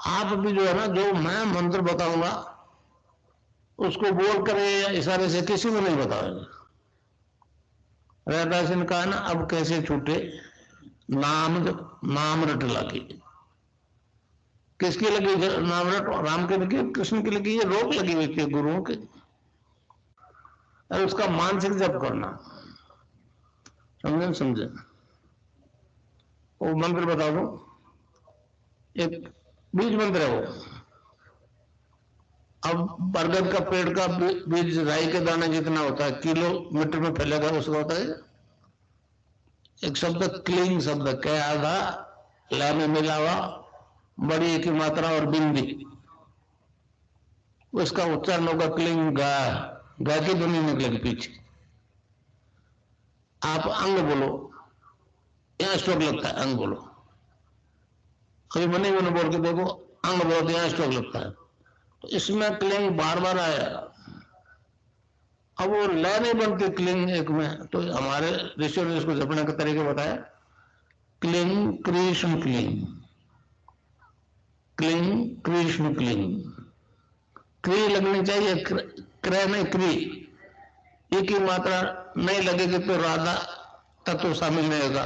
आप भी जो है ना, जो मैं मंत्र बताऊंगा उसको बोल कर या इशारे से किसी को नहीं बताओगे। रहदास ने कहा ना, अब कैसे छूटे नाम नाम रट लगी। किसकी लगी नाम रट? राम के लगी, कृष्ण की लगी, ये रोक लगी हुई थी गुरुओं के। अरे उसका मानसिक जप करना, समझे? वो मंत्र बता दो, एक बीज मंत्र है वो। अब बरगद का पेड़ का बीज राई के दाने जितना होता है, किलोमीटर में फैलेगा, उसका होता है एक शब्द क्लीन शब्द, क्या आधा ला में मिला हुआ, बड़ी की मात्रा और बिंदी, उसका उच्चारण होगा क्लीन गा। गा की ध्वनि निकलेगी पीछे। आप अंग बोलो, यहां स्ट्रोक लगता है, अंग बोलो। कभी मने मैंने बोल के देखो, अंग बोलो तो यहां स्ट्रोक लगता है। तो इसमें क्लिंग बार बार आया। अब वो लय नहीं बनती क्लिंग एक में, तो हमारे ऋषियों ने इसको जपने का तरीके बताया। Cling Krishna cling, cling Krishna cling. क्री लगनी चाहिए, क्रय नहीं क्री। एक ही मात्रा नहीं लगेगी तो राधा तत्व शामिल नहीं होगा,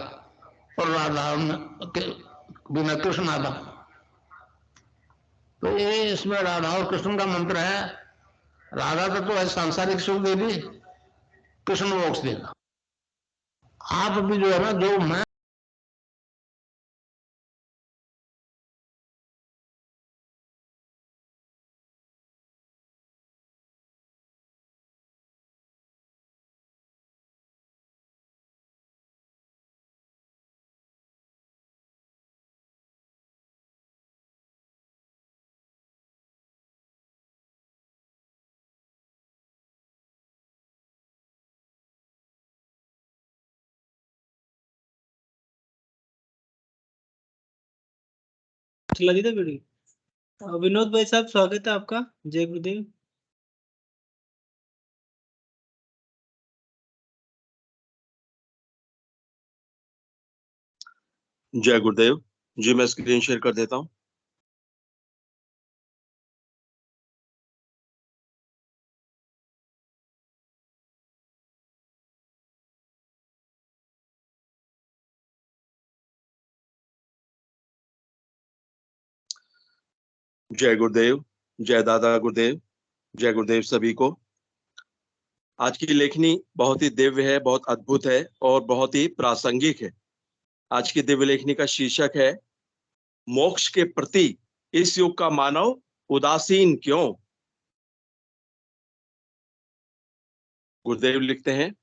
और राधा के बिना कृष्ण आधा। तो ये इसमें राधा और कृष्ण का मंत्र है। राधा तत्व है सांसारिक सुख देगी, कृष्ण मोक्ष देगा। आप भी जो है ना, जो मैं लगी था वीडियो। विनोद भाई साहब, स्वागत है आपका। जय गुरुदेव। जय गुरुदेव जी, मैं स्क्रीन शेयर कर देता हूँ। जय गुरुदेव, जय दादा गुरुदेव, जय गुरुदेव सभी को। आज की लेखनी बहुत ही दिव्य है, बहुत अद्भुत है और बहुत ही प्रासंगिक है। आज की दिव्य लेखनी का शीर्षक है, मोक्ष के प्रति इस युग का मानव उदासीन क्यों। गुरुदेव लिखते हैं,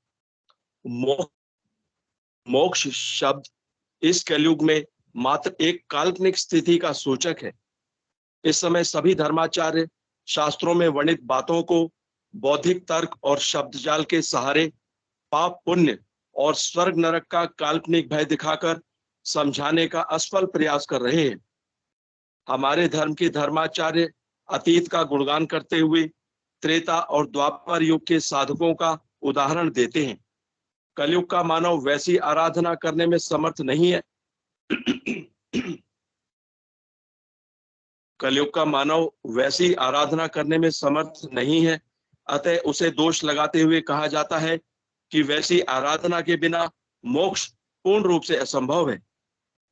मोक्ष शब्द इस कलयुग में मात्र एक काल्पनिक स्थिति का सूचक है। इस समय सभी धर्माचार्य शास्त्रों में वर्णित बातों को बौद्धिक तर्क और शब्दजाल के सहारे पाप पुण्य और स्वर्ग नरक का काल्पनिक भय दिखाकर समझाने का असफल प्रयास कर रहे हैं। हमारे धर्म के धर्माचार्य अतीत का गुणगान करते हुए त्रेता और द्वापर युग के साधकों का उदाहरण देते हैं। कलयुग का मानव वैसी आराधना करने में समर्थ नहीं है कलयुग का मानव वैसी आराधना करने में समर्थ नहीं है, अतः उसे दोष लगाते हुए कहा जाता है कि वैसी आराधना के बिना मोक्ष पूर्ण रूप से असंभव है।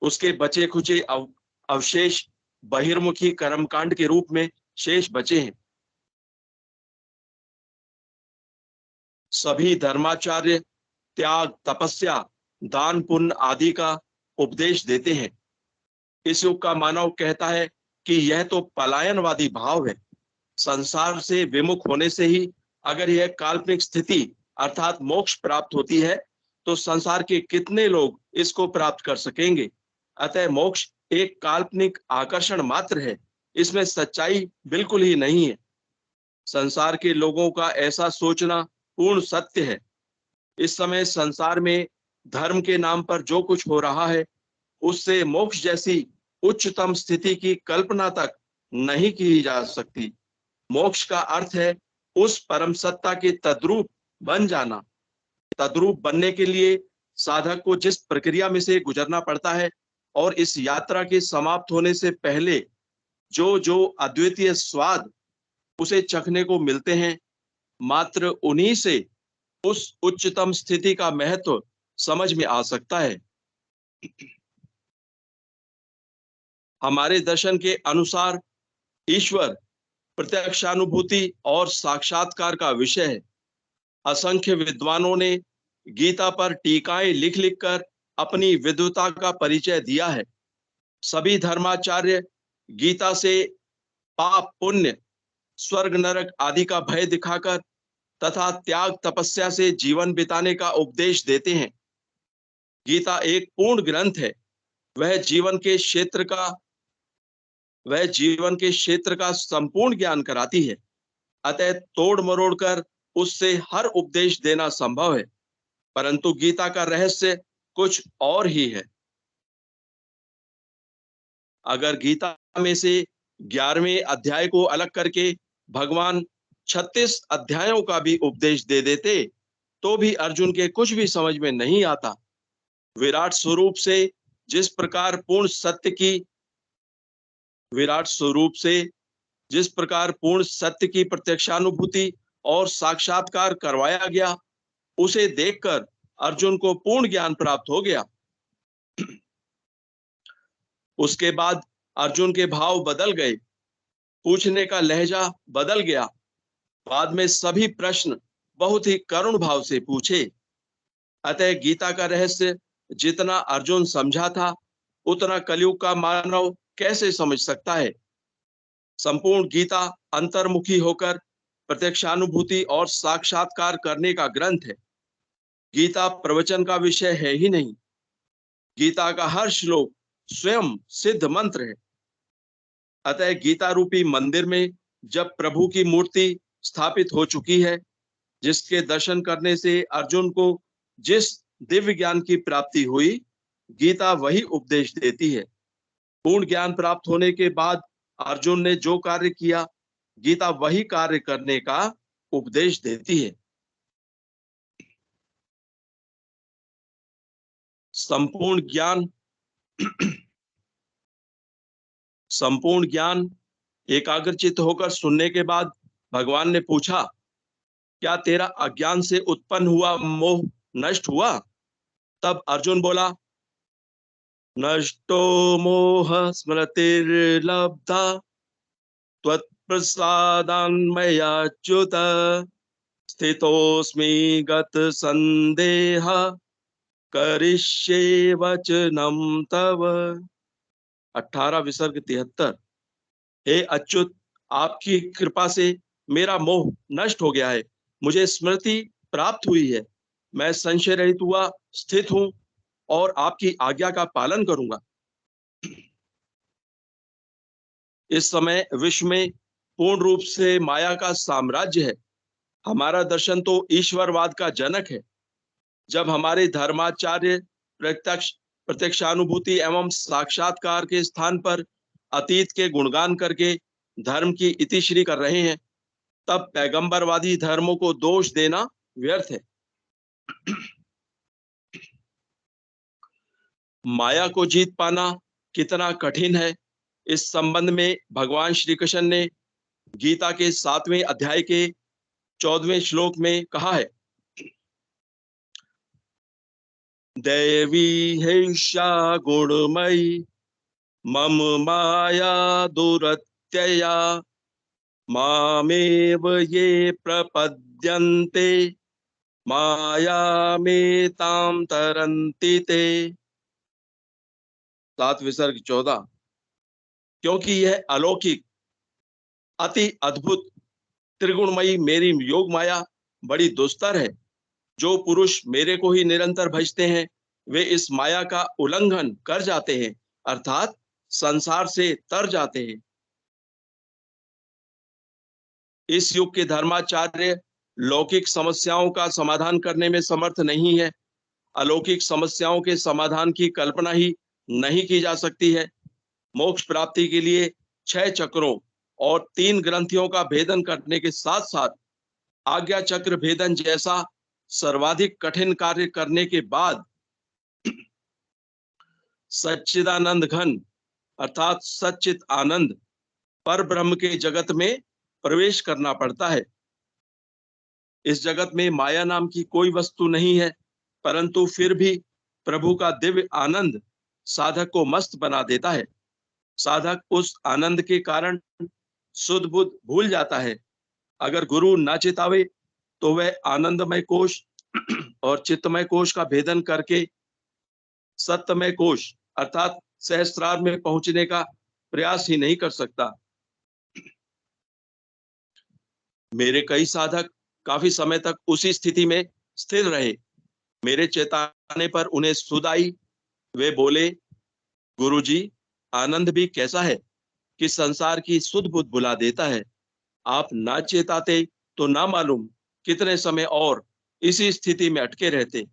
उसके बचे खुचे अवशेष बहिर्मुखी कर्मकांड के रूप में शेष बचे हैं। सभी धर्माचार्य त्याग, तपस्या, दान, पुण्य आदि का उपदेश देते हैं। इस युग का मानव कहता है कि यह तो पलायनवादी भाव है। संसार से विमुख होने से ही अगर यह काल्पनिक स्थिति अर्थात मोक्ष प्राप्त होती है, तो संसार के कितने लोग इसको प्राप्त कर सकेंगे। अतः मोक्ष एक काल्पनिक आकर्षण मात्र है, इसमें सच्चाई बिल्कुल ही नहीं है। संसार के लोगों का ऐसा सोचना पूर्ण सत्य है। इस समय संसार में धर्म के नाम पर जो कुछ हो रहा है, उससे मोक्ष जैसी उच्चतम स्थिति की कल्पना तक नहीं की जा सकती। मोक्ष का अर्थ है उस परम सत्ता के तद्रूप बन जाना। तद्रूप बनने के लिए साधक को जिस प्रक्रिया में से गुजरना पड़ता है, और इस यात्रा के समाप्त होने से पहले जो जो अद्वितीय स्वाद उसे चखने को मिलते हैं, मात्र उन्हीं से उस उच्चतम स्थिति का महत्व समझ में आ सकता है। हमारे दर्शन के अनुसार ईश्वर प्रत्यक्षानुभूति और साक्षात्कार का विषय है। असंख्य विद्वानों ने गीता पर टीकाएं लिख लिख कर अपनी विद्वता का परिचय दिया है। सभी धर्माचार्य गीता से पाप पुण्य, स्वर्ग नरक आदि का भय दिखाकर तथा त्याग तपस्या से जीवन बिताने का उपदेश देते हैं। गीता एक पूर्ण ग्रंथ है। वह जीवन के क्षेत्र का संपूर्ण ज्ञान कराती है। अतः तोड़ मरोड़ कर उससे हर उपदेश देना संभव है, परंतु गीता का रहस्य कुछ और ही है। अगर गीता में से 11वें अध्याय को अलग करके भगवान 36 अध्यायों का भी उपदेश दे देते तो भी अर्जुन के कुछ भी समझ में नहीं आता। विराट स्वरूप से जिस प्रकार पूर्ण सत्य की प्रत्यक्षानुभूति और साक्षात्कार करवाया गया, उसे देखकर अर्जुन को पूर्ण ज्ञान प्राप्त हो गया। उसके बाद अर्जुन के भाव बदल गए, पूछने का लहजा बदल गया। बाद में सभी प्रश्न बहुत ही करुण भाव से पूछे। अतः गीता का रहस्य जितना अर्जुन समझा था, उतना कलयुग का मानव कैसे समझ सकता है। संपूर्ण गीता अंतर्मुखी होकर प्रत्यक्षानुभूति और साक्षात्कार करने का ग्रंथ है। गीता प्रवचन का विषय है ही नहीं। गीता का हर श्लोक स्वयं सिद्ध मंत्र है। अतः गीता रूपी मंदिर में जब प्रभु की मूर्ति स्थापित हो चुकी है, जिसके दर्शन करने से अर्जुन को जिस दिव्य ज्ञान की प्राप्ति हुई, गीता वही उपदेश देती है। पूर्ण ज्ञान प्राप्त होने के बाद अर्जुन ने जो कार्य किया, गीता वही कार्य करने का उपदेश देती है। संपूर्ण ज्ञान एकाग्रचित्त होकर सुनने के बाद भगवान ने पूछा, क्या तेरा अज्ञान से उत्पन्न हुआ मोह नष्ट हुआ? तब अर्जुन बोला, नष्टो मोह स्मृतिर्लब्धा त्वत्प्रसादान्मयाच्युत स्थितोऽस्मि गत संदेह करिष्ये वचनं तव। 18 विसर्ग 73। हे अच्युत, आपकी कृपा से मेरा मोह नष्ट हो गया है, मुझे स्मृति प्राप्त हुई है, मैं संशय रहित हुआ स्थित हूं और आपकी आज्ञा का पालन करूंगा। इस समय विश्व में पूर्ण रूप से माया का साम्राज्य है। हमारा दर्शन तो ईश्वरवाद का जनक है। जब हमारे धर्माचार्य प्रत्यक्षानुभूति एवं साक्षात्कार के स्थान पर अतीत के गुणगान करके धर्म की इतिश्री कर रहे हैं, तब पैगंबरवादी धर्मों को दोष देना व्यर्थ है। माया को जीत पाना कितना कठिन है, इस संबंध में भगवान श्री कृष्ण ने गीता के 7वें अध्याय के 14वें श्लोक में कहा है, दैवी हैषा गुणमयी मम माया दुरत्यया मामेव ये प्रपद्यन्ते मायामेतां तरन्ति ते। 7 विसर्ग 14। क्योंकि यह अलौकिक अति अद्भुत त्रिगुणमयी मेरी योग माया बड़ी दुस्तर है। जो पुरुष मेरे को ही निरंतर भजते हैं, वे इस माया का उल्लंघन कर जाते हैं, अर्थात संसार से तर जाते हैं। इस युग के धर्माचार्य लौकिक समस्याओं का समाधान करने में समर्थ नहीं है। अलौकिक समस्याओं के समाधान की कल्पना ही नहीं की जा सकती है। मोक्ष प्राप्ति के लिए 6 चक्रों और 3 ग्रंथियों का भेदन करने के साथ साथ आज्ञा चक्र भेदन जैसा सर्वाधिक कठिन कार्य करने के बाद सच्चिदानंद घन अर्थात सच्चित आनंद पर ब्रह्म के जगत में प्रवेश करना पड़ता है। इस जगत में माया नाम की कोई वस्तु नहीं है, परंतु फिर भी प्रभु का दिव्य आनंद साधक को मस्त बना देता है। साधक उस आनंद के कारण सुध बुध भूल जाता है। अगर गुरु न चेतावे तो वह आनंदमय कोश और चित्तमय कोश का भेदन करके सत्यमय कोश अर्थात सहस्त्रार में पहुंचने का प्रयास ही नहीं कर सकता। मेरे कई साधक काफी समय तक उसी स्थिति में स्थिर रहे। मेरे चेताने पर उन्हें सुध आई। वे बोले, गुरुजी, आनंद भी कैसा है कि संसार की सुध बुध भुला देता है। आप ना चेताते तो ना मालूम कितने समय और इसी स्थिति में अटके रहते।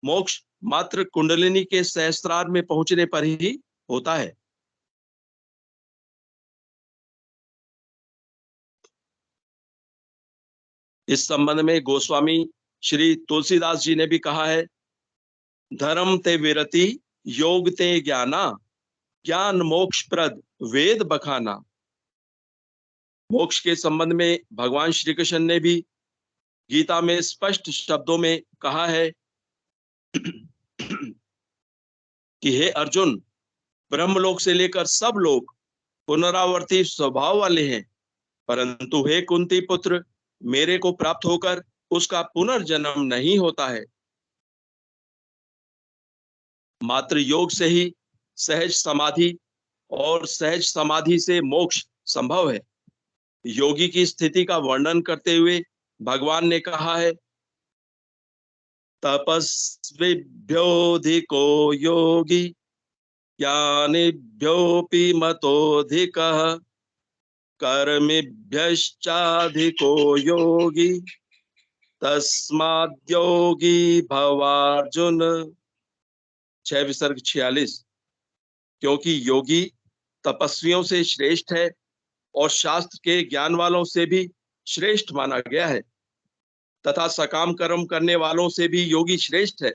मोक्ष मात्र कुंडलिनी के सहस्त्रार में पहुंचने पर ही होता है। इस संबंध में गोस्वामी श्री तुलसीदास जी ने भी कहा है, धर्म ते विरति योग ते ज्ञाना, ज्ञान मोक्ष प्रद वेद बखाना। मोक्ष के संबंध में भगवान श्री कृष्ण ने भी गीता में स्पष्ट शब्दों में कहा है कि हे अर्जुन, ब्रह्मलोक से लेकर सब लोग पुनरावर्ती स्वभाव वाले हैं, परंतु हे कुंती पुत्र, मेरे को प्राप्त होकर उसका पुनर्जन्म नहीं होता है। मात्र योग से ही सहज समाधि और सहज समाधि से मोक्ष संभव है। योगी की स्थिति का वर्णन करते हुए भगवान ने कहा है, तपस्विभ्योऽधिको योगी ज्ञानिभ्योऽपि मतोऽधिकः कर्मिभ्यश्चाधिको योगी तस्माद्योगी भवार्जुन। 6 विसर्ग 46। क्योंकि योगी तपस्वियों से श्रेष्ठ है और शास्त्र के ज्ञान वालों से भी श्रेष्ठ माना गया है, तथा सकाम कर्म करने वालों से भी योगी श्रेष्ठ है।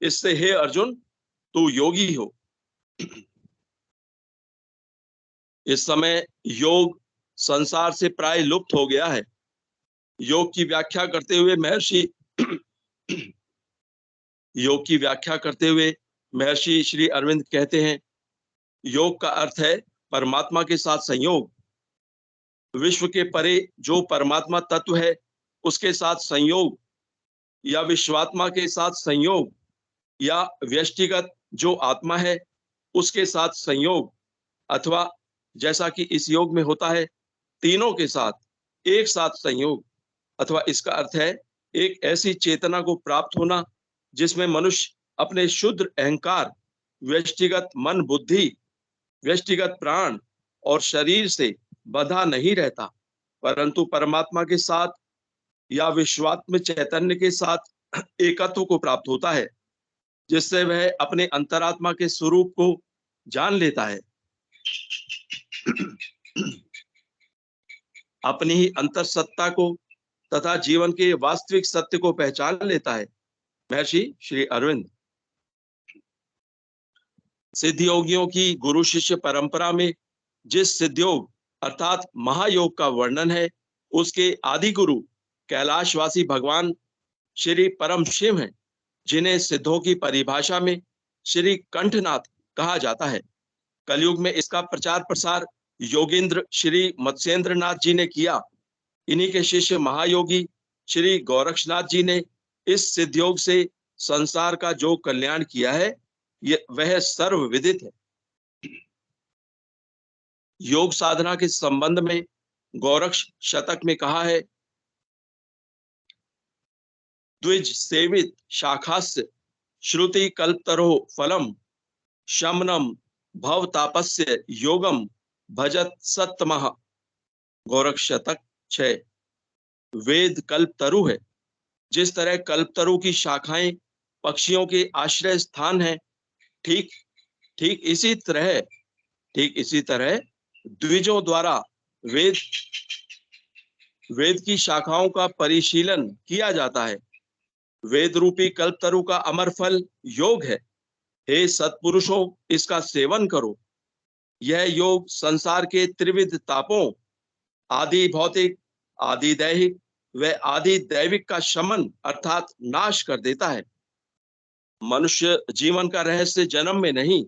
इससे हे अर्जुन, तू योगी हो। इस समय योग संसार से प्राय लुप्त हो गया है। योग की व्याख्या करते हुए महर्षि श्री अरविंद कहते हैं, योग का अर्थ है परमात्मा के साथ संयोग। विश्व के परे जो परमात्मा तत्व है उसके साथ संयोग, या विश्वात्मा के साथ संयोग, या व्यष्टिगत जो आत्मा है उसके साथ संयोग, अथवा जैसा कि इस योग में होता है तीनों के साथ एक साथ संयोग, अथवा इसका अर्थ है एक ऐसी चेतना को प्राप्त होना जिसमें मनुष्य अपने शुद्ध अहंकार, व्यष्टिगत मन बुद्धि, व्यष्टिगत प्राण और शरीर से बंधा नहीं रहता, परंतु परमात्मा के साथ या विश्वात्म चैतन्य के साथ एकत्व को प्राप्त होता है, जिससे वह अपने अंतरात्मा के स्वरूप को जान लेता है, अपनी ही अंतर सत्ता को तथा जीवन के वास्तविक सत्य को पहचान लेता है। महर्षि श्री अरविंद। सिद्ध योगियों की गुरु शिष्य परंपरा में जिस सिद्धयोग अर्थात महायोग का वर्णन है, उसके आदि गुरु कैलाशवासी भगवान श्री परम शिव हैं, जिन्हें सिद्धों की परिभाषा में श्री कंठनाथ कहा जाता है। कलयुग में इसका प्रचार प्रसार योगेंद्र श्री मत्स्येंद्र नाथ जी ने किया। इन्हीं के शिष्य महायोगी श्री गोरक्षनाथ जी ने इस सिद्धयोग से संसार का जो कल्याण किया है वह सर्वविदित है। योग साधना के संबंध में गोरक्ष शतक में कहा है, द्विज सेवित शाखास्य श्रुति कल्पतरो फलम शमनम भव तापस्य योगम भजत सत्तमः। गोरक्ष शतक 6। वेद कल्पतरु है। जिस तरह कल्पतरु की शाखाएं पक्षियों के आश्रय स्थान है, ठीक इसी तरह द्विजों द्वारा वेद की शाखाओं का परिशीलन किया जाता है। वेद रूपी कल्पतरु का अमर फल योग है। हे सत्पुरुषों, इसका सेवन करो। यह योग संसार के त्रिविध तापों, आदि भौतिक, आदि दैहिक व आदि दैविक का शमन अर्थात नाश कर देता है। मनुष्य जीवन का रहस्य जन्म में नहीं,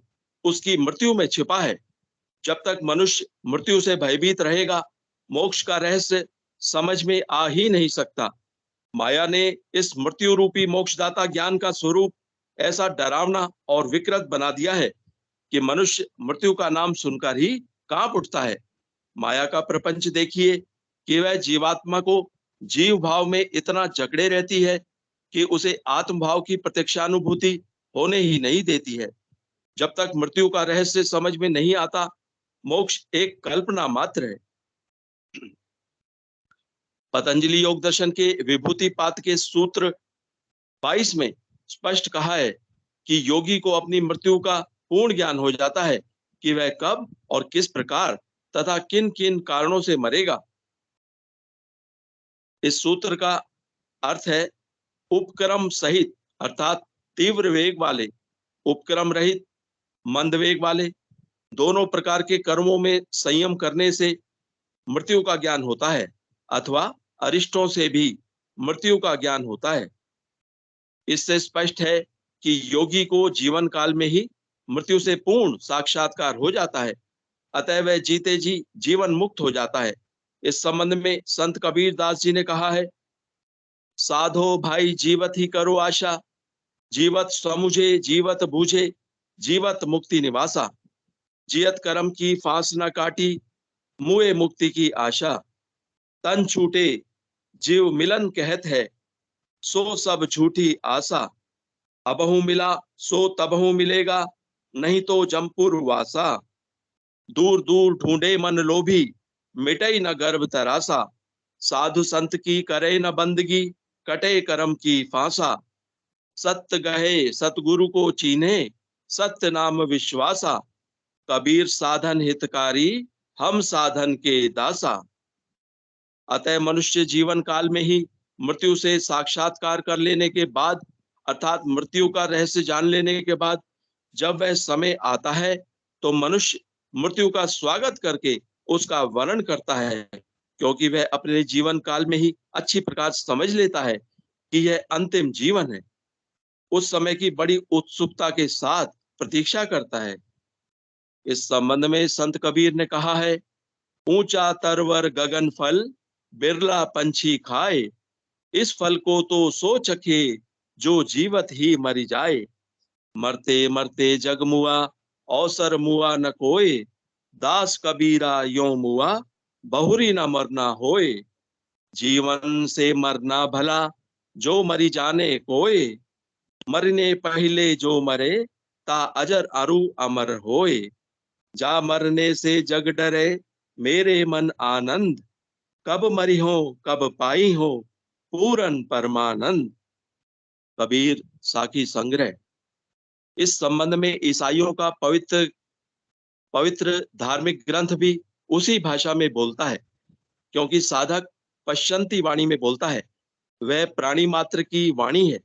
उसकी मृत्यु में छिपा है। जब तक मनुष्य मृत्यु से भयभीत रहेगा, मोक्ष का रहस्य समझ में आ ही नहीं सकता। माया ने इस मृत्यु रूपी मोक्षदाता ज्ञान का स्वरूप ऐसा डरावना और विकृत बना दिया है कि मनुष्य मृत्यु का नाम सुनकर ही कांप उठता है। माया का प्रपंच देखिए कि वह जीवात्मा को जीव भाव में इतना जकड़े रहती है कि उसे आत्म भाव की प्रत्यक्षानुभूति होने ही नहीं देती है। जब तक मृत्यु का रहस्य समझ में नहीं आता, मोक्ष एक कल्पना मात्र है। पतंजलि योग दर्शन के विभूति पात के सूत्र 22 में स्पष्ट कहा है कि योगी को अपनी मृत्यु का पूर्ण ज्ञान हो जाता है कि वह कब और किस प्रकार तथा किन किन कारणों से मरेगा। इस सूत्र का अर्थ है उपक्रम सहित अर्थात तीव्र वेग वाले, उपक्रम रहित मंद वेग वाले, दोनों प्रकार के कर्मों में संयम करने से मृत्यु का ज्ञान होता है अथवा अरिष्टों से भी मृत्यु का ज्ञान होता है। इससे स्पष्ट है कि योगी को जीवन काल में ही मृत्यु से पूर्ण साक्षात्कार हो जाता है, अतः वह जीते जी जीवन मुक्त हो जाता है। इस संबंध में संत कबीर दास जी ने कहा है, साधो भाई जीवत ही करो आशा, जीवत समुझे जीवत बूझे, जीवत मुक्ति निवासा। जियत कर्म की फांस न काटी, मुए मुक्ति की आशा। तन छूटे जीव मिलन कहत है, सो सब झूठी आशा। अबहु मिला सो तबहु मिलेगा, नहीं तो जमपुर वासा। दूर दूर ढूंढे मन लोभी, मिटई न गर्भ तरासा। साधु संत की करे न बंदगी, कटे कर्म की फांसा। सत्य गहे सतगुरु को चीन्हे, सत्य नाम विश्वासा। कबीर साधन हितकारी, हम साधन के दासा। अतः मनुष्य जीवन काल में ही मृत्यु से साक्षात्कार कर लेने के बाद अर्थात मृत्यु का रहस्य जान लेने के बाद जब वह समय आता है तो मनुष्य मृत्यु का स्वागत करके उसका वर्णन करता है, क्योंकि वह अपने जीवन काल में ही अच्छी प्रकार समझ लेता है कि यह अंतिम जीवन है। उस समय की बड़ी उत्सुकता के साथ प्रतीक्षा करता है। इस संबंध में संत कबीर ने कहा है, ऊंचा तरवर गगन फल, बिरला पंछी खाए। इस फल को तो सो चखे, जो जीवत ही मरी जाए। मरते मरते जग मुआ, अवसर मुआ न कोय। दास कबीरा यो मुआ, बहुरी न मरना होए। जीवन से मरना भला, जो मरी जाने कोय। मरने पहले जो मरे, ता अजर अरु अमर होए। जा मरने से जग डरे, मेरे मन आनंद। कब मरी हो कब पाई हो, पूरन परमानंद। कबीर साखी संग्रह। इस संबंध में ईसाइयों का पवित्र धार्मिक ग्रंथ भी उसी भाषा में बोलता है, क्योंकि साधक पश्चंती वाणी में बोलता है, वह प्राणी मात्र की वाणी है।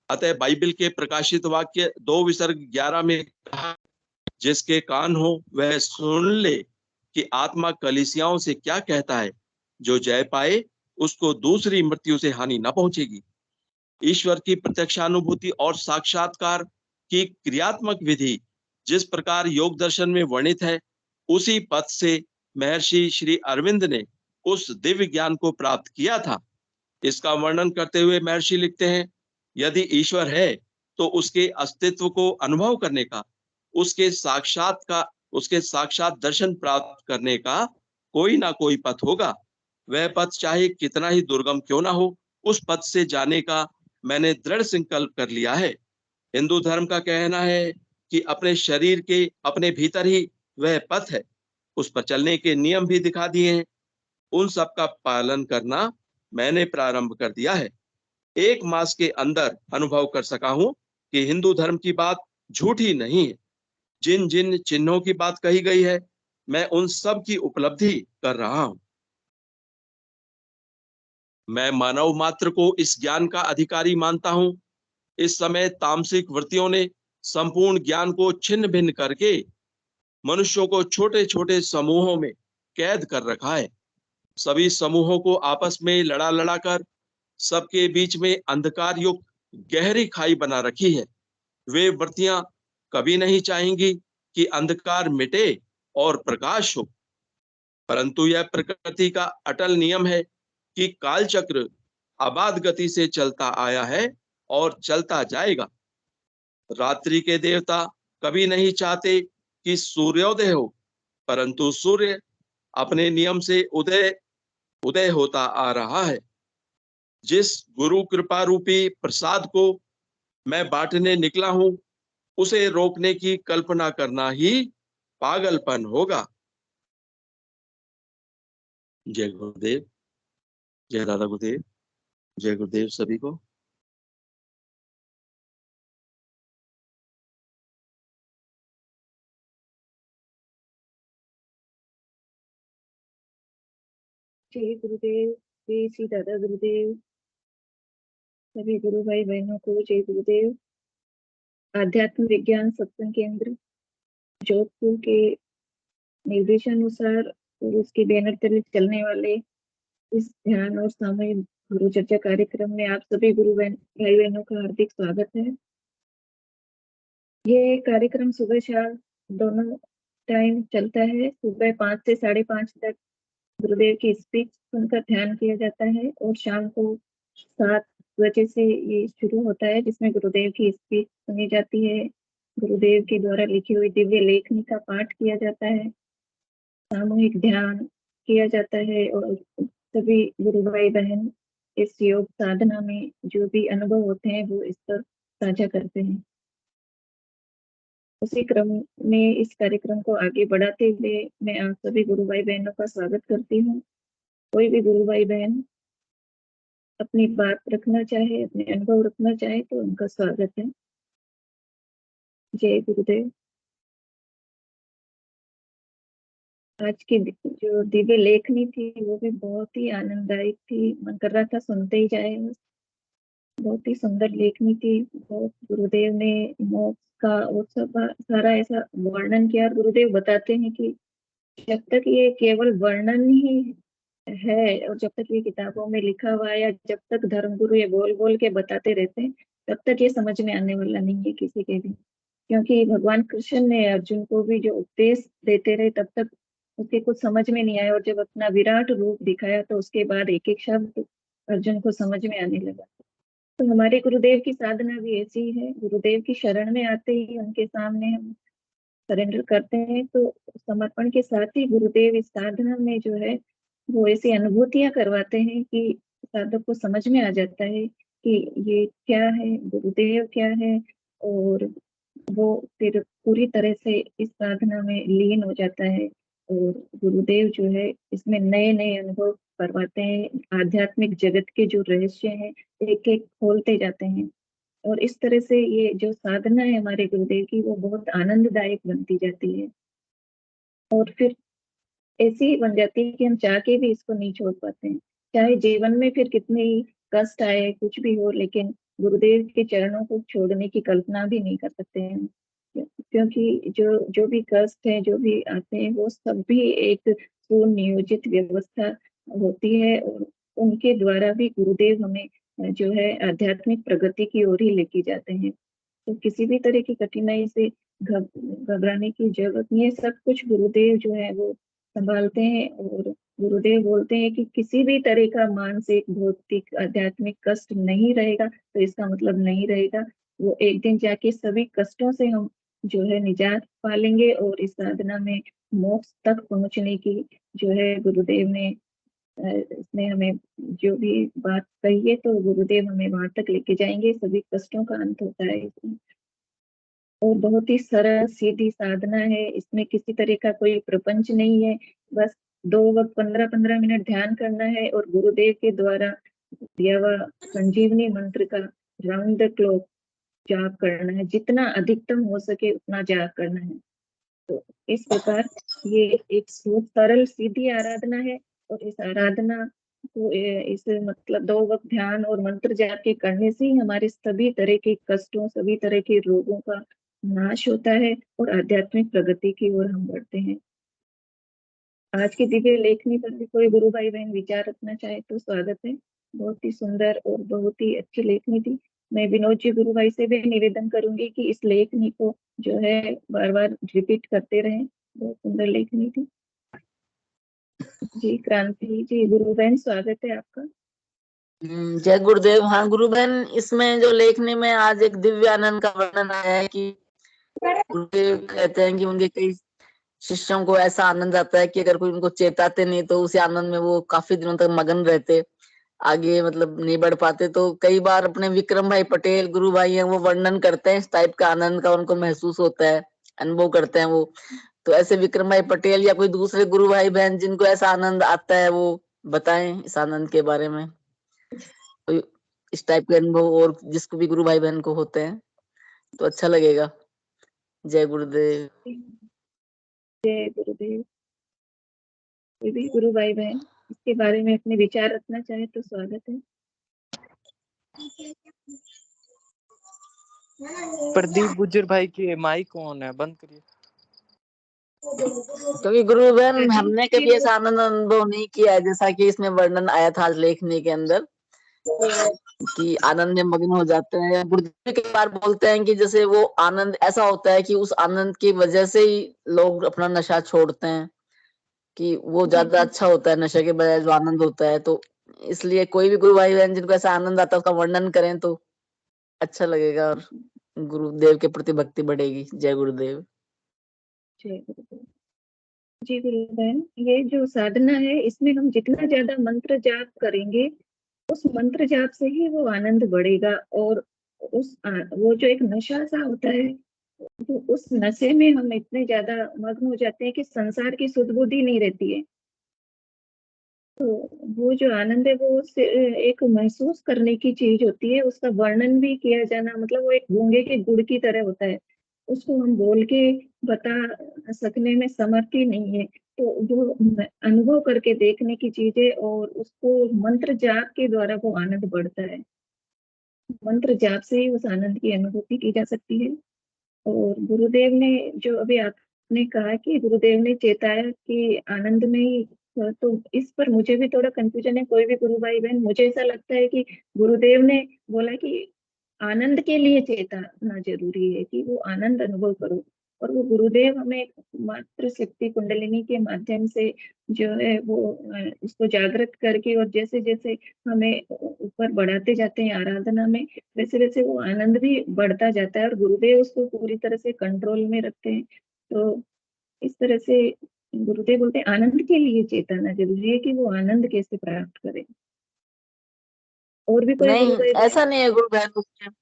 अतः बाइबल के प्रकाशित वाक्य 2 विसर्ग 11 में कहा, जिसके कान हो वह सुन ले कि आत्मा कलीसियाओं से क्या कहता है। जो जय पाए उसको दूसरी मृत्यु से हानि न पहुंचेगी। ईश्वर की प्रत्यक्षानुभूति और साक्षात्कार की क्रियात्मक विधि जिस प्रकार योग दर्शन में वर्णित है, उसी पथ से महर्षि श्री अरविंद ने उस दिव्य ज्ञान को प्राप्त किया था। इसका वर्णन करते हुए महर्षि लिखते हैं, यदि ईश्वर है तो उसके अस्तित्व को अनुभव करने का, उसके साक्षात दर्शन प्राप्त करने का कोई ना कोई पथ होगा। वह पथ चाहे कितना ही दुर्गम क्यों ना हो, उस पथ से जाने का मैंने दृढ़ संकल्प कर लिया है। हिंदू धर्म का कहना है कि अपने शरीर के अपने भीतर ही वह पथ है। उस पर चलने के नियम भी दिखा दिए हैं। उन सब का पालन करना मैंने प्रारंभ कर दिया है। 1 मास के अंदर अनुभव कर सका हूं कि हिंदू धर्म की बात झूठी नहीं है। जिन जिन चिन्हों की बात कही गई है, मैं उन सब की उपलब्धि कर रहा हूं। मैं मानव मात्र को इस ज्ञान का अधिकारी मानता हूं। इस समय तामसिक वृत्तियों ने संपूर्ण ज्ञान को छिन्न भिन्न करके मनुष्यों को छोटे छोटे समूहों में कैद कर रखा है। सभी समूहों को आपस में लड़ा लड़ा कर सबके बीच में अंधकार युक्त गहरी खाई बना रखी है। वे व्रतियां कभी नहीं चाहेंगी कि अंधकार मिटे और प्रकाश हो, परंतु यह प्रकृति का अटल नियम है कि कालचक्र अबाध गति से चलता आया है और चलता जाएगा। रात्रि के देवता कभी नहीं चाहते कि सूर्योदय हो, परंतु सूर्य अपने नियम से उदय उदय होता आ रहा है। जिस गुरु कृपा रूपी प्रसाद को मैं बांटने निकला हूं, उसे रोकने की कल्पना करना ही पागलपन होगा। जय गुरुदेव। जय दादा गुरुदेव। जय गुरुदेव सभी को। जय गुरुदेव। जय श्री दादा गुरुदेव। सभी गुरु भाई बहनों को जय गुरुदेव। आध्यात्म विज्ञान सत्संग केंद्र जोधपुर के निर्देशानुसार और उसके बैनर तले चलने वाले इस ध्यान और सामूहिक गुरु चर्चा कार्यक्रम में आप सभी गुरु भाई बहनों का हार्दिक स्वागत है। ये कार्यक्रम सुबह शाम दोनों टाइम चलता है। सुबह 5 से 5:30 तक गुरुदेव की स्पीच सुनकर ध्यान किया जाता है और शाम को 7 बजे से ये शुरू होता है, जिसमें गुरुदेव की स्पीच सुनी जाती है। गुरुदेव के द्वारा लिखी हुई दिव्य लेखनी का पाठ किया जाता है, सामूहिक ध्यान किया जाता है और सभी गुरु भाई बहन इस योग साधना में जो भी अनुभव होते हैं वो इस पर साझा करते हैं। उसी क्रम में इस कार्यक्रम को आगे बढ़ाते हुए मैं आप सभी गुरु भाई बहनों का स्वागत करती हूँ। कोई भी गुरु भाई बहन अपनी बात रखना चाहे, अपने अनुभव रखना चाहे तो उनका स्वागत है। जय गुरुदेव। आज की जो दिव्य लेखनी थी वो भी बहुत ही आनंददायक थी, मन कर रहा था सुनते ही जाए। बहुत ही सुंदर लेखनी थी। बहुत गुरुदेव ने मोक्ष का और सब सारा ऐसा वर्णन किया। गुरुदेव बताते हैं कि जब तक ये केवल वर्णन ही है और जब तक ये किताबों में लिखा हुआ है या जब तक धर्मगुरु ये बोल बोल के बताते रहते हैं, तब तक ये समझ में आने वाला नहीं है किसी के भी। क्योंकि भगवान कृष्ण ने अर्जुन को भी जो उपदेश देते रहे तब तक उसके कुछ समझ में नहीं आया, और जब अपना विराट रूप दिखाया तो उसके बाद एक एक शब्द अर्जुन को समझ में आने लगा। तो हमारे गुरुदेव की साधना भी ऐसी ही है। गुरुदेव की शरण में आते ही उनके सामने हम सरेंडर करते हैं, तो समर्पण के साथ ही गुरुदेव इस साधना में जो है वो ऐसी अनुभूतियां करवाते हैं कि साधक को समझ में आ जाता है कि ये क्या है, गुरुदेव क्या है, और वो फिर पूरी तरह से इस साधना में लीन हो जाता है। और गुरुदेव जो है इसमें नए नए अनुभव करवाते हैं। आध्यात्मिक जगत के जो रहस्य हैं एक एक खोलते जाते हैं, और इस तरह से ये जो साधना है हमारे गुरुदेव की वो बहुत आनंददायक बनती जाती है, और फिर ऐसी बन जाती है कि हम चाह के भी इसको नहीं छोड़ पाते हैं। चाहे जीवन में फिर कितने ही कष्ट आए, कुछ भी हो, लेकिन गुरुदेव के चरणों को छोड़ने की कल्पना भी नहीं कर सकते हैं। क्योंकि जो जो भी कष्ट है, जो भी आते हैं, वो सब भी एक सुनियोजित व्यवस्था होती है, और उनके द्वारा भी गुरुदेव हमें जो है आध्यात्मिक प्रगति की ओर ही लेके जाते हैं। तो किसी भी तरह की कठिनाई से घबराने की जरूरत नहीं है। सब कुछ गुरुदेव जो है वो संभालते हैं, और गुरुदेव बोलते हैं कि किसी भी तरह का मानसिक, भौतिक, आध्यात्मिक कष्ट नहीं रहेगा तो इसका मतलब नहीं रहेगा। वो एक दिन जाके सभी कष्टों से हम जो है निजात पा लेंगे, और इस साधना में मोक्ष तक पहुंचने की जो है गुरुदेव ने इसमें हमें जो भी बात कही है तो गुरुदेव हमें वहां तक लेके जाएंगे। सभी कष्टों का अंत होता है इसमें, और बहुत ही सरल सीधी साधना है। इसमें किसी तरह का कोई प्रपंच नहीं है। बस 2 वक्त 15-15 मिनट ध्यान करना है और गुरुदेव के द्वारा दिया हुआ संजीवनी मंत्र का राउंड द क्लॉक जाप करना है। जितना अधिकतम हो सके उतना जाप करना है। तो इस प्रकार ये एक बहुत सरल सीधी आराधना है, और इस आराधना को इस मतलब 2 वक्त ध्यान और मंत्र जाप के करने से ही हमारे सभी तरह के कष्टों, सभी तरह के रोगों का नाश होता है और आध्यात्मिक प्रगति की ओर हम बढ़ते हैं। आज की दिव्य लेखनी पर भी कोई गुरु भाई बहन विचार रखना चाहे तो स्वागत है। बहुत ही सुंदर और बहुत ही अच्छी लेखनी थी। मैं विनोद जी गुरु भाई से भी निवेदन करूंगी कि इस लेखनी को जो है बार बार रिपीट करते रहें। बहुत सुंदर लेखनी थी। जी क्रांति जी गुरु बहन स्वागत है आपका। जय गुरुदेव। हाँ गुरु बहन, इसमें जो लेखनी में आज एक दिव्य आनंद का वर्णन आया है कि गुरुदेव कहते हैं कि उनके कई शिष्यों को ऐसा आनंद आता है कि अगर कोई उनको चेताते नहीं तो उसी आनंद में वो काफी दिनों तक मगन रहते, आगे मतलब नहीं बढ़ पाते। तो कई बार अपने विक्रम भाई पटेल गुरु भाई हैं, वो वर्णन करते हैं इस टाइप का आनंद का, उनको महसूस होता है, अनुभव करते हैं वो। तो ऐसे विक्रम भाई पटेल या कोई दूसरे गुरु भाई बहन जिनको ऐसा आनंद आता है वो बताएं इस आनंद के बारे में, कोई इस टाइप के अनुभव और जिसको भी गुरु भाई बहन को होते हैं तो अच्छा लगेगा। जय गुरुदेव। जय गुरुदेव। कोई भी गुरु भाई बहन इसके बारे में अपने विचार रखना चाहे तो स्वागत है। प्रदीप गुज्जर भाई की माइक ऑन है, बंद करिए। क्योंकि गुरु बहन प्रदीप हमने जी कभी ऐसा आनंद अनुभव नहीं किया है जैसा कि इसमें वर्णन आया था आज लेखनी के अंदर, कि आनंद में मग्न हो जाते हैं। गुरुदेव कई बार बोलते हैं कि जैसे वो आनंद ऐसा होता है कि उस आनंद की वजह से ही लोग अपना नशा छोड़ते हैं, कि वो ज्यादा अच्छा होता है नशे के बजाय जो आनंद होता है। तो इसलिए कोई भी गुरु भाई बहन जिनको ऐसा आनंद आता है उसका वर्णन करें तो अच्छा लगेगा और गुरुदेव के प्रति भक्ति बढ़ेगी। जय गुरुदेव। जय गुरुदेव। जी गुरु बहन, ये जो साधना है इसमें हम जितना ज्यादा मंत्र जाप करेंगे उस मंत्र जाप से ही वो आनंद बढ़ेगा। और वो जो एक नशा सा होता है, तो उस नशे में हम इतने ज्यादा मग्न हो जाते हैं कि संसार की सुध बुद्धि नहीं रहती है। तो वो जो आनंद है वो एक महसूस करने की चीज होती है। उसका वर्णन भी किया जाना मतलब वो एक गूंगे के गुड़ की तरह होता है। उसको हम बोल के बता सकने में समर्थ ही नहीं है। तो जो अनुभव करके देखने की चीज है और उसको मंत्र जाप के द्वारा वो आनंद बढ़ता है। मंत्र जाप से ही उस आनंद की अनुभूति की जा सकती है। और गुरुदेव ने जो अभी आपने कहा कि गुरुदेव ने चेताया कि आनंद में ही, तो इस पर मुझे भी थोड़ा कंफ्यूजन है। कोई भी गुरु भाई बहन, मुझे ऐसा लगता है कि गुरुदेव ने बोला कि आनंद के लिए चेतना जरूरी है कि वो आनंद अनुभव करो। और वो गुरुदेव हमें मात्र शक्ति कुंडलिनी के माध्यम से जो है वो उसको जागृत करके और जैसे जैसे हमें ऊपर बढ़ाते जाते हैं आराधना में, वैसे वैसे वो आनंद भी बढ़ता जाता है और गुरुदेव उसको पूरी तरह से कंट्रोल में रखते हैं। तो इस तरह से गुरुदेव बोलते हैं आनंद के लिए चेतना जरूरी है कि वो आनंद कैसे प्राप्त करें। और भी कोई गुरु नहीं भाई ऐसा नहीं है गुरु बहन,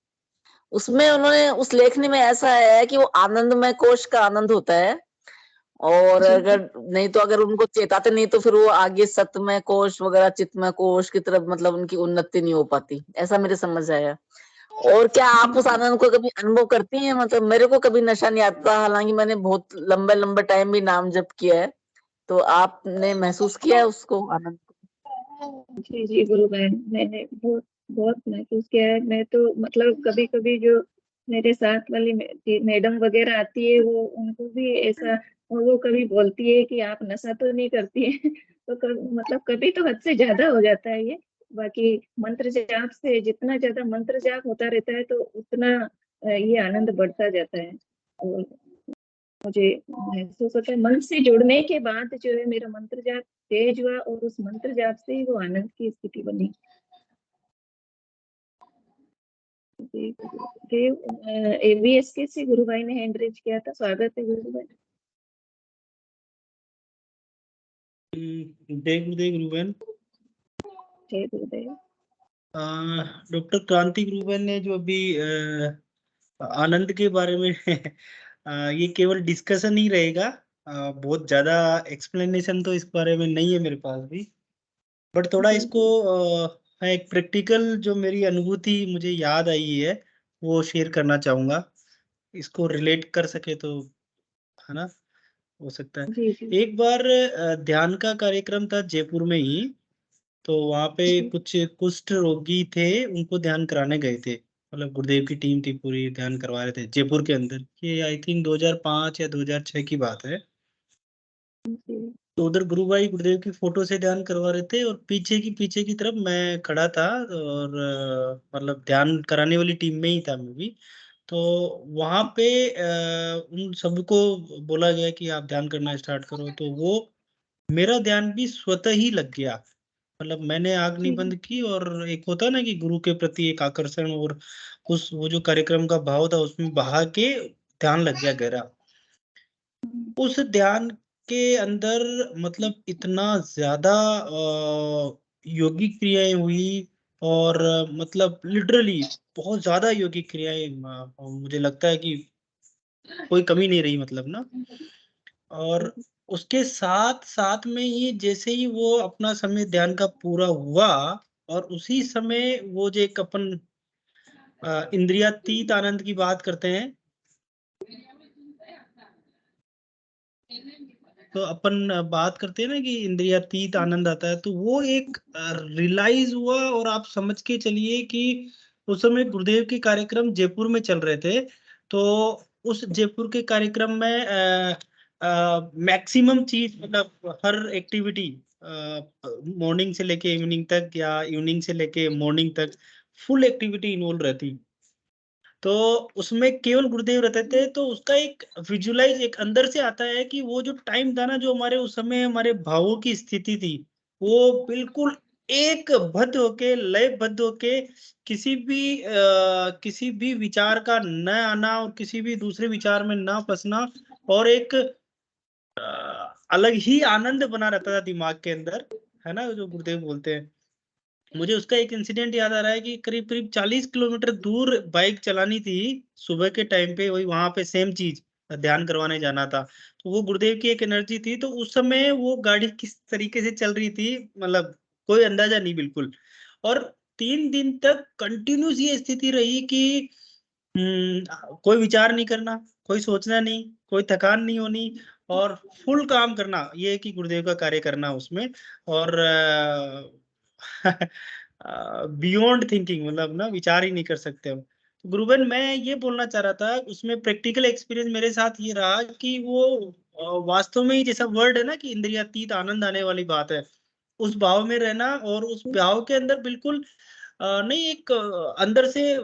उसमें उन्होंने उस लेखनी में ऐसा है कि वो आनंदमय कोश का आनंद होता है। और जी अगर नहीं तो अगर उनको चेताते नहीं तो फिर वो आगे सतमय कोश वगैरह चित्तमय कोश की तरफ मतलब उनकी उन्नति नहीं हो पाती, ऐसा मेरे समझ आया। और क्या आप उस आनंद को कभी अनुभव करती हैं? मतलब मेरे को कभी नशा नहीं आता, हालांकि मैंने बहुत लंबे लंबे टाइम भी नाम जप किया है। तो आपने महसूस किया है उसको, आनंद को? जी जी गुरु बहन, मैंने बहुत बहुत महसूस किया है। मैं तो मतलब कभी कभी जो मेरे साथ वाली मैडम वगैरह आती है वो उनको भी ऐसा, और वो कभी बोलती है कि आप नशा तो नहीं करती है तो मतलब कभी तो हद से ज्यादा हो जाता है ये। बाकी मंत्र जाप से जितना ज्यादा मंत्र जाप होता रहता है तो उतना ये आनंद बढ़ता जाता है। और मुझे महसूस होता है मन से जुड़ने के बाद जो है मेरा मंत्र जाप तेज हुआ और उस मंत्र जाप से ही वो आनंद की स्थिति बनी। देव एबीएसके से गुरु भाई ने हैंड रेज किया था। स्वागत है गुरु भाई। जय गुरुदेव गुरु बहन। जय गुरुदेव। डॉक्टर क्रांति गुरु बहन ने जो अभी आनंद के बारे में ये केवल डिस्कशन ही रहेगा, बहुत ज्यादा एक्सप्लेनेशन तो इस बारे में नहीं है मेरे पास भी, बट थोड़ा जी, इसको मैं एक प्रैक्टिकल जो मेरी अनुभूति मुझे याद आई है वो शेयर करना चाहूंगा। इसको रिलेट कर सके तो है ना, हो सकता है। जी जी एक बार ध्यान का कार्यक्रम था जयपुर में ही, तो वहां पे जी कुछ कुष्ठ रोगी थे, उनको ध्यान कराने गए थे। मतलब गुरुदेव की टीम थी पूरी, ध्यान करवा रहे थे जयपुर के अंदर। ये आई थिंक 2005 या 2006 की बात है। जी। तो उधर गुरु भाई गुरुदेव की फोटो से ध्यान करवा रहे थे, और पीछे की तरफ मैं खड़ा था, और मतलब ध्यान कराने वाली टीम में ही था मैं भी। तो वहां पे उन सबको बोला गया कि आप ध्यान करना स्टार्ट करो, तो वो मेरा ध्यान भी स्वतः ही लग गया। मतलब मैंने आग नहीं जी। बंद की, और एक होता ना कि गुरु के प्रति एक आकर्षण, और उस वो जो कार्यक्रम का भाव था उसमें बहा के ध्यान लग गया गहरा। उस ध्यान के अंदर मतलब इतना ज्यादा योगिक क्रियाएं हुई, और मतलब लिटरली बहुत ज्यादा योगिक क्रियाएं, मुझे लगता है कि कोई कमी नहीं रही, मतलब ना। और उसके साथ साथ में ही जैसे ही वो अपना समय ध्यान का पूरा हुआ, और उसी समय वो जो एक अपन इंद्रियातीत आनंद की बात करते हैं, तो अपन बात करते हैं ना कि इंद्रियातीत आनंद आता है, तो वो एक रियलाइज हुआ। और आप समझ के चलिए कि उस समय गुरुदेव के कार्यक्रम जयपुर में चल रहे थे। तो उस जयपुर के कार्यक्रम में मैक्सिमम चीज, मतलब हर एक्टिविटी मॉर्निंग से लेके इवनिंग तक, या इवनिंग से लेके मॉर्निंग तक फुल एक्टिविटी इन्वॉल्व रहती। तो उसमें केवल गुरुदेव रहते थे, तो उसका एक विजुलाइज एक अंदर से आता है कि वो जो टाइम था ना, जो हमारे उस समय हमारे भावों की स्थिति थी, वो बिल्कुल एक बद्ध होके, लयबद्ध होके, किसी भी विचार का न आना, और किसी भी दूसरे विचार में ना फंसना, और एक अलग ही आनंद बना रहता था दिमाग के अंदर, है ना, जो गुरुदेव बोलते हैं। मुझे उसका एक इंसिडेंट याद आ रहा है कि करीब करीब 40 किलोमीटर दूर बाइक चलानी थी सुबह के टाइम पे, वही वहां पे सेम चीज ध्यान करवाने जाना था। तो वो गुरुदेव की एक एनर्जी थी, तो उस समय वो गाड़ी किस तरीके से चल रही थी, मतलब कोई अंदाजा नहीं बिल्कुल। और 3 दिन तक कंटिन्यूस ये स्थिति रही कि कोई विचार नहीं करना, कोई सोचना नहीं, कोई थकान नहीं होनी, और फुल काम करना, ये है कि गुरुदेव का कार्य करना उसमें। और बियॉन्ड थिंकिंग, मतलब ना विचार ही नहीं कर सकते हम। तो गुरुबन, मैं ये बोलना चाह रहा था, उसमें प्रैक्टिकल एक्सपीरियंस मेरे साथ ये रहा कि वो वास्तव में ही जैसा वर्ड है ना कि इंद्रियातीत आनंद आने वाली बात है, उस भाव में रहना, और उस भाव के अंदर बिल्कुल नहीं, एक अंदर से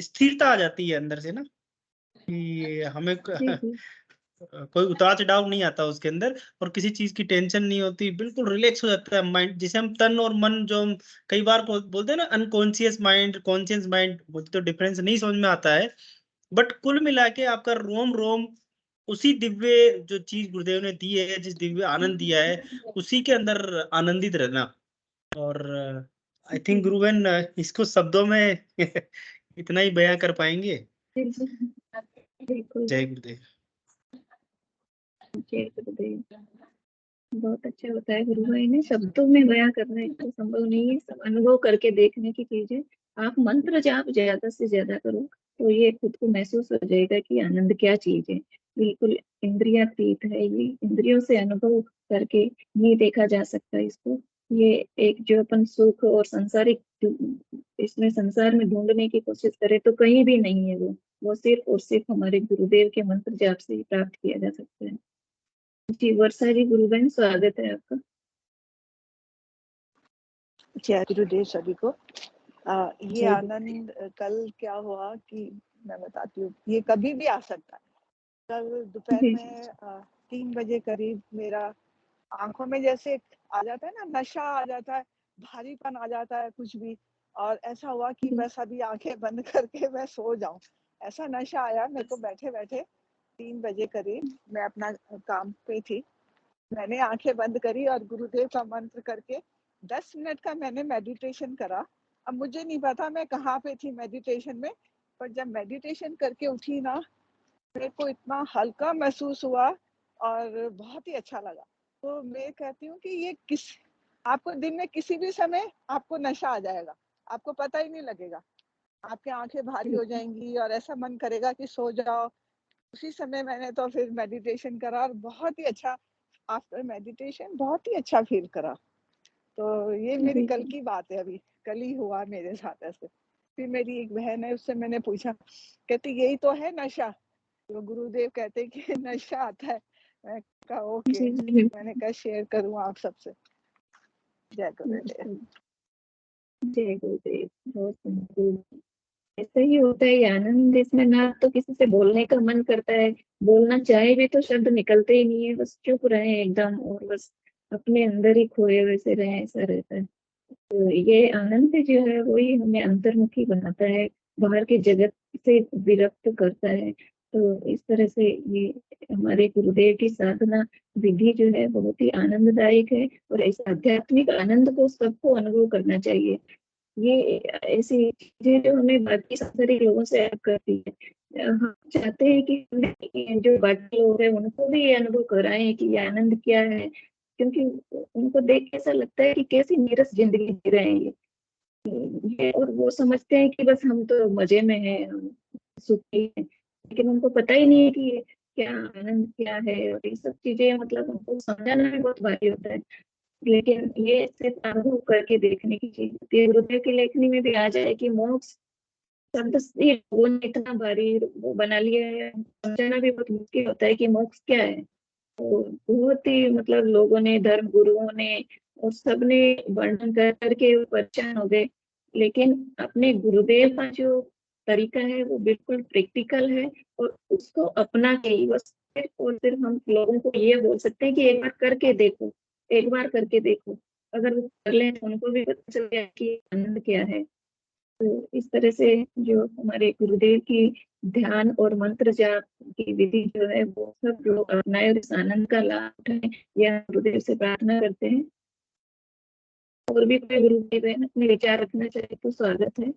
स्थिरता आ जाती है अंदर से ना, कि हमें जी। जी। कोई उतार चढ़ाव नहीं आता उसके अंदर, और किसी चीज की टेंशन नहीं होती, बिल्कुल रिलैक्स हो जाता है माइंड, जिसे हम तन और मन, जो हम कई बार बोलते हैं ना, अनकॉन्शियस माइंड, कॉन्शियस माइंड, मुझे तो डिफरेंस नहीं समझ में आता है। बट कुल मिला के आपका रोम रोम उसी दिव्य जो चीज गुरुदेव ने दी है, जिस दिव्य आनंद दिया है, उसी के अंदर आनंदित रहना। और आई थिंक गुरुवन इसको शब्दों में इतना ही बयां कर पाएंगे। बिल्कुल। बिल्कुल। जय गुरुदेव। जय गुरुदेव। बहुत अच्छा बताया गुरु भाई ने। शब्दों में बयां करना तो संभव नहीं है, सब अनुभव करके देखने की चीज है। आप मंत्र जाप ज्यादा से ज्यादा करो, तो ये खुद को महसूस हो जाएगा कि आनंद क्या चीज है। बिल्कुल इंद्रियातीत है ये, इंद्रियों से अनुभव करके नहीं देखा जा सकता इसको। ये एक जो अपन सुख और सांसारिक इसमें संसार में ढूंढने की कोशिश करे तो कहीं भी नहीं है वो सिर्फ और सिर्फ हमारे गुरुदेव के मंत्र जाप से ही प्राप्त किया जा सकता है। जी वर्षा जी, गुरुबहन स्वागत है आपका। जय गुरुदेव सभी को। ये जय आनंद कल क्या हुआ कि मैं बताती हूँ, ये कभी भी आ सकता है। कल दोपहर जी। में 3 बजे करीब मेरा आंखों में जैसे आ जाता है ना, नशा आ जाता है, भारीपन आ जाता है कुछ भी, और ऐसा हुआ कि जी। बस अभी आंखें बंद करके मैं सो जाऊं, ऐसा नशा आया मेरे को। बैठे बैठे 3 बजे करीब मैं अपना काम पे थी, मैंने आंखें बंद करी और गुरुदेव का मंत्र करके 10 मिनट का मैंने मेडिटेशन करा। अब मुझे नहीं पता मैं कहाँ पे थी मेडिटेशन में, पर जब मेडिटेशन करके उठी ना, मेरे को इतना हल्का महसूस हुआ और बहुत ही अच्छा लगा। तो मैं कहती हूँ कि ये आपको दिन में किसी भी समय आपको नशा आ जाएगा, आपको पता ही नहीं लगेगा। आपकी आंखें भारी हो जाएंगी और ऐसा मन करेगा कि सो जाओ। उसी समय मैंने तो फिर मेडिटेशन करा और बहुत ही अच्छा, आफ्टर मेडिटेशन बहुत ही अच्छा फील करा। तो ये मेरी कल की बात है, अभी कल ही हुआ मेरे साथ ऐसे। फिर मेरी एक बहन है, उससे मैंने पूछा, कहती यही तो है नशा। तो गुरुदेव कहते कि नशा आता है। मैं कहा ओके, जी जी मैंने कहा शेयर करूं आप सबसे। जय गुरुदेव। जय गुरुदेव। बहुत सुंदर। ऐसा ही होता है ये आनंद, इसमें ना तो किसी से बोलने का मन करता है, बोलना चाहे भी तो शब्द निकलते ही नहीं है, बस चुप रहे एकदम और बस अपने अंदर ही खोए हुए से रहे, ऐसा रहता है। तो ये आनंद जो है वही हमें अंतर्मुखी बनाता है, बाहर के जगत से विरक्त करता है। तो इस तरह से ये हमारे गुरुदेव की साधना विधि जो है बहुत ही आनंददायक है, और इस आध्यात्मिक आनंद को सबको अनुभव करना चाहिए। ये ऐसी चीजें जो हमें बाकी सांसारिक लोगों से अलग करती है। हम चाहते हैं कि जो बाकी लोग हैं उनको भी ये अनुभव कराएं कि ये आनंद क्या है, क्योंकि उनको देख के ऐसा लगता है कि कैसी नीरस जिंदगी जी रहे हैं ये, और वो समझते हैं कि बस हम तो मजे में हैं, हम सुखी हैं, लेकिन उनको पता ही नहीं है कि ये क्या आनंद क्या है, और ये सब चीजें मतलब उनको समझाना भी बहुत भारी होता है। लेकिन ये सिर्फ अनुभव करके देखने की चीज होती है। गुरुदेव की लेखनी में भी आ जाए कि मोक्ष शब्द से लोगों ने इतना भारी वो बना लिया है, समझाना भी बहुत मुश्किल होता है कि मोक्ष क्या है। तो बहुत ही मतलब लोगों ने, धर्म गुरुओं ने और सबने वर्णन कर करके वो परेशान हो गए। लेकिन अपने गुरुदेव का जो तरीका है वो बिल्कुल प्रैक्टिकल है, और उसको अपना के ही बस सिर्फ और सिर्फ हम लोगों को ये बोल सकते हैं कि एक बार करके देखो, एक बार करके देखो। अगर वो कर लें तो उनको भी पता चल गया कि आनंद क्या है। तो इस तरह से जो हमारे गुरुदेव की ध्यान और मंत्र जाप की विधि जो है वो सब लोग अपनाए और इस आनंद का लाभ उठाएं, यह गुरुदेव से प्रार्थना करते हैं। और भी कोई गुरुदेव है अपने विचार रखना चाहे तो स्वागत है।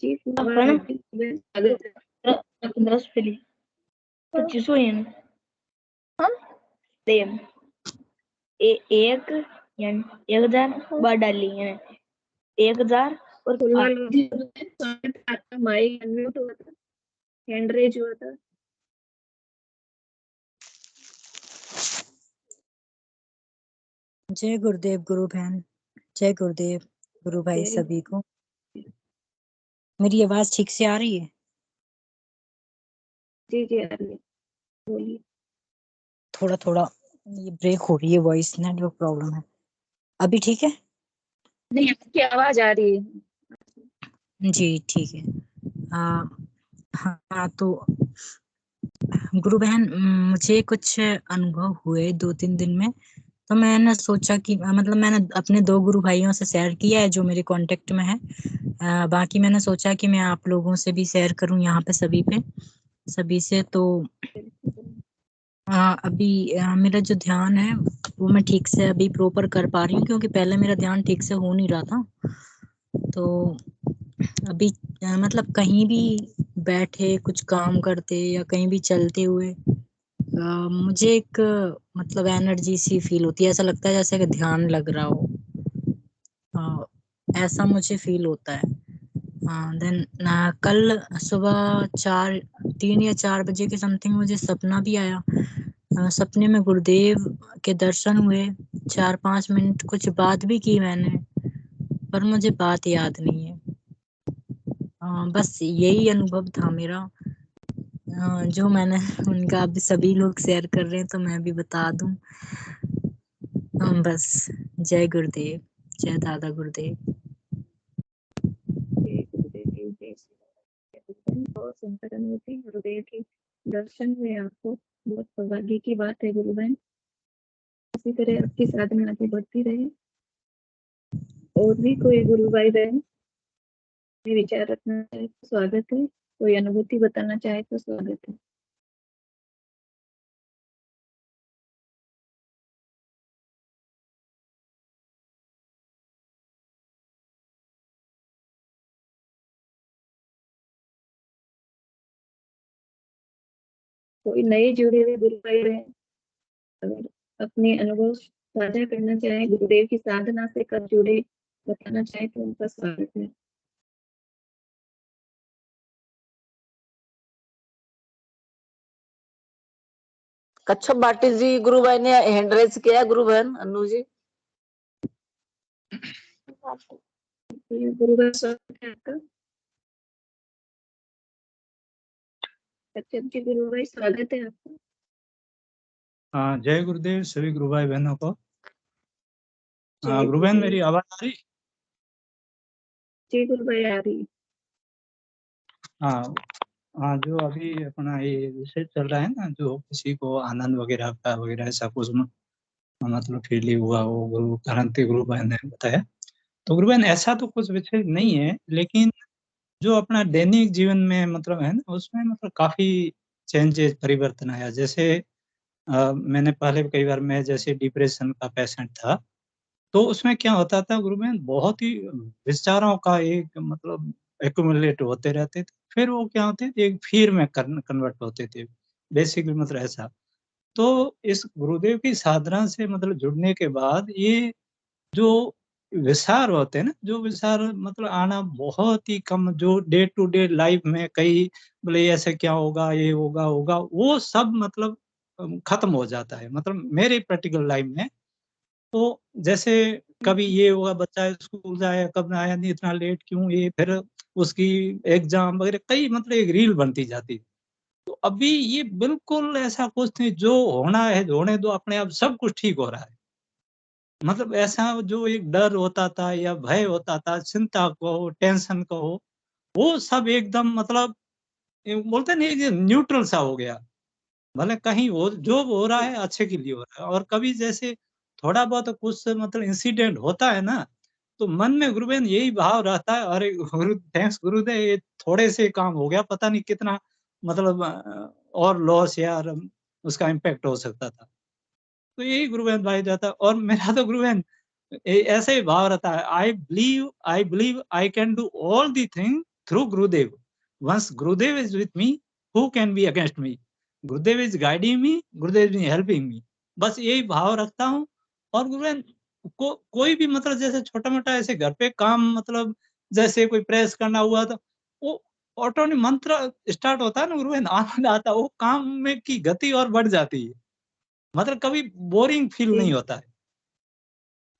जी स्वागत है। Rasfili. Purchasing. Them. एक यानी 1000 बार डाली है 1000 और फुलवाल जी, स्वागत है आपका। माइक अनम्यूट हुआ था, हैंड रेज हुआ था। जय गुरुदेव गुरु बहन, जय गुरुदेव गुरु भाई जय सभी को। मेरी आवाज ठीक से आ रही है? जी जी आ रही है, बोलिए। थोड़ा थोड़ा ये ब्रेक हो रही है, वॉइस नेटवर्क प्रॉब्लम है। अभी ठीक है? नहीं, आपकी आवाज आ रही है। जी ठीक है। हाँ तो गुरु बहन, मुझे कुछ अनुभव हुए 2-3 दिन में, तो मैंने सोचा कि मतलब मैंने अपने 2 गुरु भाइयों से शेयर किया है जो मेरे कांटेक्ट में है। बाकी मैंने सोचा कि मैं आप लोगों से भी शेयर करूं यहाँ पे सभी से। तो अभी मेरा जो ध्यान है वो मैं ठीक से अभी प्रॉपर कर पा रही हूँ, क्योंकि पहले मेरा ध्यान ठीक से हो नहीं रहा था। तो अभी मतलब कहीं भी बैठे कुछ काम करते या कहीं भी चलते हुए मुझे एक मतलब एनर्जी सी फील होती है, ऐसा लगता है जैसे कि ध्यान लग रहा हो। ऐसा मुझे फील होता है। देन कल सुबह 3 या 4 बजे के समथिंग मुझे सपना भी आया। सपने में गुरुदेव के दर्शन हुए, 4-5 मिनट कुछ बात भी की मैंने, पर मुझे बात याद नहीं है। बस यही अनुभव था मेरा जो मैंने उनका अभी सभी लोग शेयर कर रहे हैं तो मैं भी बता दूं। बस जय गुरुदेव, जय दादा गुरुदेव। जय गुरुदेव, जय श्री राम। बहुत सुंदर अनुभूति, गुरुदेव की दर्शन हुए आपको, बहुत सौभाग्य की बात है गुरु बहन। इसी तरह आपकी साधना आगे बढ़ती रहे। और भी कोई गुरु भाई बहन विचार रखना चाहे तो स्वागत है, कोई अनुभूति बताना चाहे तो स्वागत है। कोई नए जुड़े हुए गुरु भाई बहन अगर अपने अनुभव साझा करना चाहे, गुरुदेव की साधना से कब जुड़े बताना चाहे तो उनका स्वागत है। कच्छप भाटी जी गुरु भाई ने हैंड रेज किया। गुरु बहन अनु जी। गुरु भाई स्वागत है आपका। कच्छप जी गुरु भाई स्वागत है आपका। हाँ, जय गुरुदेव सभी गुरु भाई बहनों को। जय गुरु बहन गुरुदेव। मेरी आवाज आ रही? जी गुरु भाई आ रही है। हाँ हाँ, जो अभी अपना ये विषय चल रहा है ना, जो किसी को आनंद वगैरह का वगैरह ऐसा कुछ मतलब फील हुआ वो गुरु क्रांति गुरु बहन ने बताया। तो गुरु बहन ऐसा तो कुछ विषय नहीं है, लेकिन जो अपना दैनिक जीवन में मतलब है ना, उसमें मतलब काफी चेंजेस परिवर्तन आया। जैसे मैंने पहले कई बार, मैं जैसे डिप्रेशन का पेशेंट था, तो उसमें क्या होता था गुरु बहन, बहुत ही विचारों का एक मतलब एक्यूमुलेट होते रहते थे, फिर वो क्या होते थे एक फिर में कन्वर्ट होते थे बेसिकली, मतलब ऐसा। तो इस गुरुदेव की साधना से मतलब जुड़ने के बाद ये जो विचार होते हैं ना, जो विचार मतलब आना बहुत ही कम, जो डे टू डे लाइफ में कई बोले ऐसे क्या होगा, ये होगा होगा, वो सब मतलब खत्म हो जाता है। मतलब मेरे प्रैक्टिकल लाइफ में तो जैसे कभी ये होगा, बच्चा स्कूल जाए कब आया नहीं, इतना लेट क्यों, ये फिर उसकी एग्जाम वगैरह कई मतलब एक रील बनती जाती। तो अभी ये बिल्कुल ऐसा कुछ नहीं, जो होना है होने दो, अपने आप सब कुछ ठीक हो रहा है। मतलब ऐसा जो एक डर होता था या भय होता था, चिंता कहो टेंशन कहो, वो सब एकदम मतलब बोलते नहीं न्यूट्रल सा हो गया। भले कहीं हो, जो हो रहा है अच्छे के लिए हो रहा है। और कभी जैसे थोड़ा बहुत कुछ मतलब इंसिडेंट होता है ना, तो मन में गुरुबेन यही भाव रहता है, अरे गुरु थैंक्स गुरुदेव, ये थोड़े से काम हो गया, पता नहीं कितना मतलब और लॉस या उसका इम्पैक्ट हो सकता था। तो यही गुरुबेन भाई रहता है। और मेरा तो गुरुबेन ऐसे ही भाव रहता है, I believe I can do all the thing through Gurudev. Once Gurudev is with me, who can be against me? Gurudev is guiding me, Gurudev is helping me. बस यही भाव रखता हूँ। और गुरुदेव कोई भी मतलब जैसे छोटा मोटा ऐसे घर पे काम, मतलब जैसे कोई प्रेस करना हुआ तो वो ऑटोमेटिक मंत्र स्टार्ट होता है ना गुरुदेव, आनंद आता है, वो काम में की गति और बढ़ जाती है। मतलब कभी बोरिंग फील जी नहीं होता है।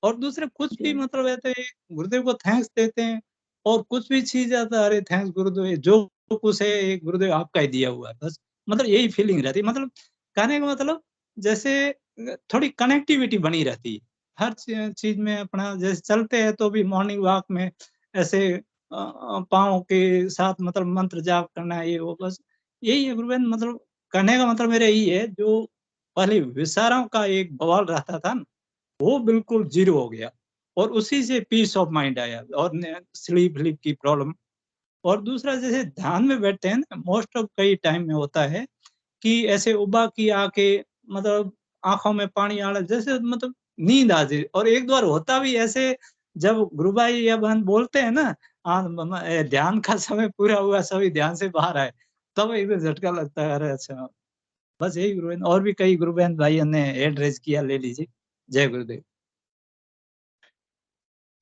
और दूसरे कुछ भी जी मतलब ऐसे गुरुदेव को थैंक्स देते हैं, और कुछ भी चीज आता है, अरे थैंक्स गुरुदेव, जो कुछ है ये गुरुदेव आपका ही दिया हुआ है, बस मतलब यही फीलिंग रहती है। मतलब कहने का मतलब जैसे थोड़ी कनेक्टिविटी बनी रहती है हर चीज में। अपना जैसे चलते हैं तो भी मॉर्निंग वॉक में ऐसे पाँव के साथ मतलब मंत्र जाप करना है, ये वो बस यही है गुरुदेव। मतलब कहने का मतलब मेरा यही है, जो पहले विचारों का एक बवाल रहता था ना, वो बिल्कुल जीरो हो गया, और उसी से पीस ऑफ माइंड आया, और स्लीप व्लीप की प्रॉब्लम। और दूसरा जैसे ध्यान में बैठते हैं ना, मोस्ट ऑफ कई टाइम में होता है कि ऐसे उबा की आके मतलब आंखों में पानी आ रहा, जैसे मतलब नींद आ जाए। और एक बार होता भी ऐसे, जब गुरु भाई या बहन बोलते हैं ना, ध्यान का समय पूरा हुआ, सभी ध्यान से बाहर आए, तब एकदम झटका लगता है, अरे अच्छा। बस यही गुरु बहन, और भी कई गुरु बहन भाई ने हैंड रेज किया, ले लीजिए। जय गुरुदेव।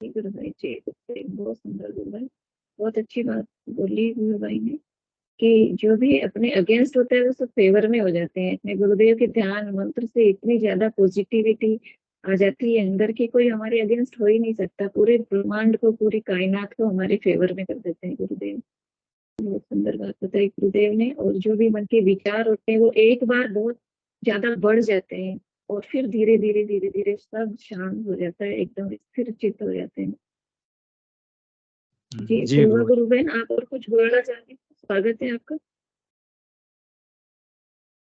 जी गुरु भाई जी बहुत सुंदर गुरु भाई, बहुत अच्छी बात बोली गुरु भाई ने कि जो भी अपने अगेंस्ट होता है वो सब फेवर में हो जाते हैं। अपने गुरुदेव के ध्यान मंत्र से इतनी ज्यादा पॉजिटिविटी आ जाती है अंदर की, कोई हमारे अगेंस्ट हो ही नहीं सकता। पूरे ब्रह्मांड को पूरी कायनात को हमारे फेवर में कर देते हैं गुरुदेव। बहुत सुंदर बात बताई गुरुदेव ने। और जो भी मन के विचार होते हैं वो एक बार बहुत ज्यादा बढ़ जाते हैं, और फिर धीरे धीरे धीरे धीरे सब शांत हो जाता है, एकदम स्थिर चित्त हो जाते हैं। जी जी पूर्वा गुरु। गुरु बहन, आप और कुछ बोलना चाहते हैं? स्वागत है आपका।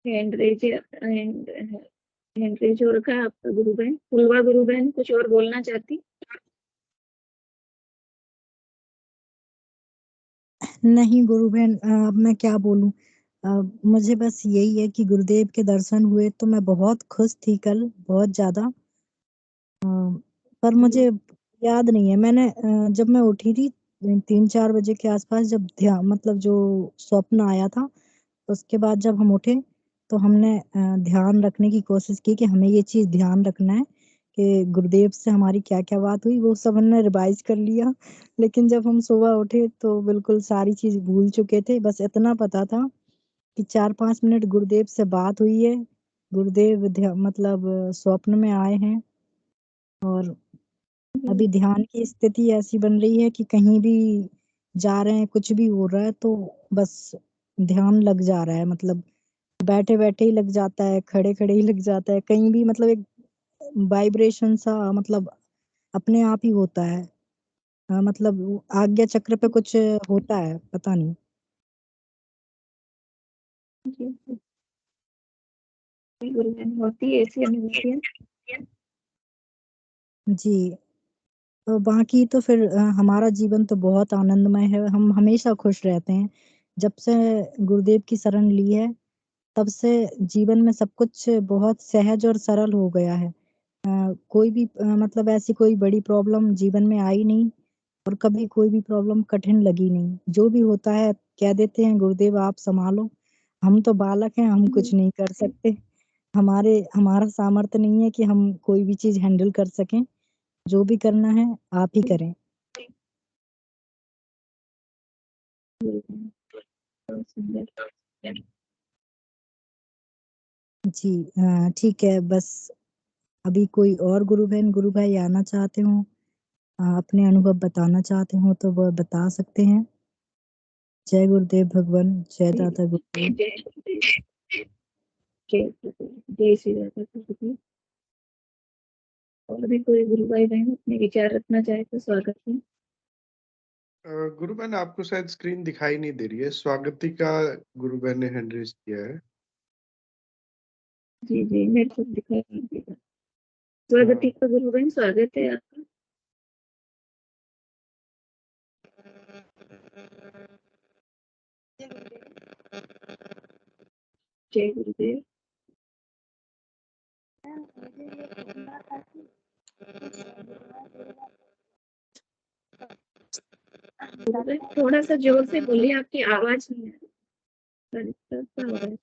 हैंड रेज हैंड रेज हो रखा है आपका गुरु बहन। पूर्वा गुरु बहन कुछ और बोलना चाहती? नहीं गुरु बहन, अब मैं क्या बोलूं। मुझे बस यही है कि गुरुदेव के दर्शन हुए तो मैं बहुत खुश थी कल, बहुत ज्यादा। पर मुझे याद नहीं है, मैंने जब मैं उठी थी 3-4 बजे के आसपास, जब ध्यान मतलब जो स्वप्न आया था, उसके बाद जब हम उठे तो हमने ध्यान रखने की कोशिश की कि हमें ये चीज ध्यान रखना है कि गुरुदेव से हमारी क्या क्या बात हुई, वो सब हमने रिवाइज कर लिया। लेकिन जब हम सुबह उठे तो बिल्कुल सारी चीज भूल चुके थे। बस इतना पता था कि 4-5 मिनट गुरुदेव से बात हुई है, गुरुदेव मतलब स्वप्न में आए हैं और अभी ध्यान की स्थिति ऐसी बन रही है कि कहीं भी जा रहे हैं, कुछ भी हो रहा है तो बस ध्यान लग जा रहा है, मतलब बैठे बैठे ही लग जाता है, खड़े खड़े ही लग जाता है, कहीं भी मतलब एक वाइब्रेशन सा मतलब अपने आप ही होता है। मतलब आज्ञा चक्र पे कुछ होता है, पता नहीं। गुरुजन होती है ऐसी अनुभूतियां। जी, तो बाकी तो फिर हमारा जीवन तो बहुत आनंदमय है, हम हमेशा खुश रहते हैं। जब से गुरुदेव की शरण ली है, तब से जीवन में सब कुछ बहुत सहज और सरल हो गया है। कोई भी मतलब ऐसी कोई बड़ी प्रॉब्लम जीवन में आई नहीं और कभी कोई भी प्रॉब्लम कठिन लगी नहीं। जो भी होता है कह देते हैं गुरुदेव आप सँभालो, हम तो बालक हैं, हम कुछ नहीं कर सकते। हमारा सामर्थ्य नहीं है कि हम कोई भी चीज़ हैंडल कर सकें। जो भी करना है आप ही करें। बहुत सुंदर। जी ठीक है, बस अभी कोई और गुरु बहन, गुरु भाई आना चाहते हों, अपने अनुभव बताना चाहते हों तो वह बता सकते हैं। जय गुरुदेव भगवान, जय दाता गुरुदेव। जय गुरुदेव, जय गुरुदेव, जय श्री राधा गुरुदेव। और भी कोई गुरु भाई बहन अपने विचार रखना चाहे तो स्वागत है। गुरु बहन आपको शायद स्क्रीन दिखाई नहीं दे रही है। स्वागती का गुरु बहन ने हैंड रेज किया है। जी जी, मेरे को दिखाई नहीं देगा। स्वागती का गुरु बहन स्वागत है आपका। जय गुरुदेव। थोड़ा सा जोर से बोलिए, आपकी आवाज नहीं आ रही।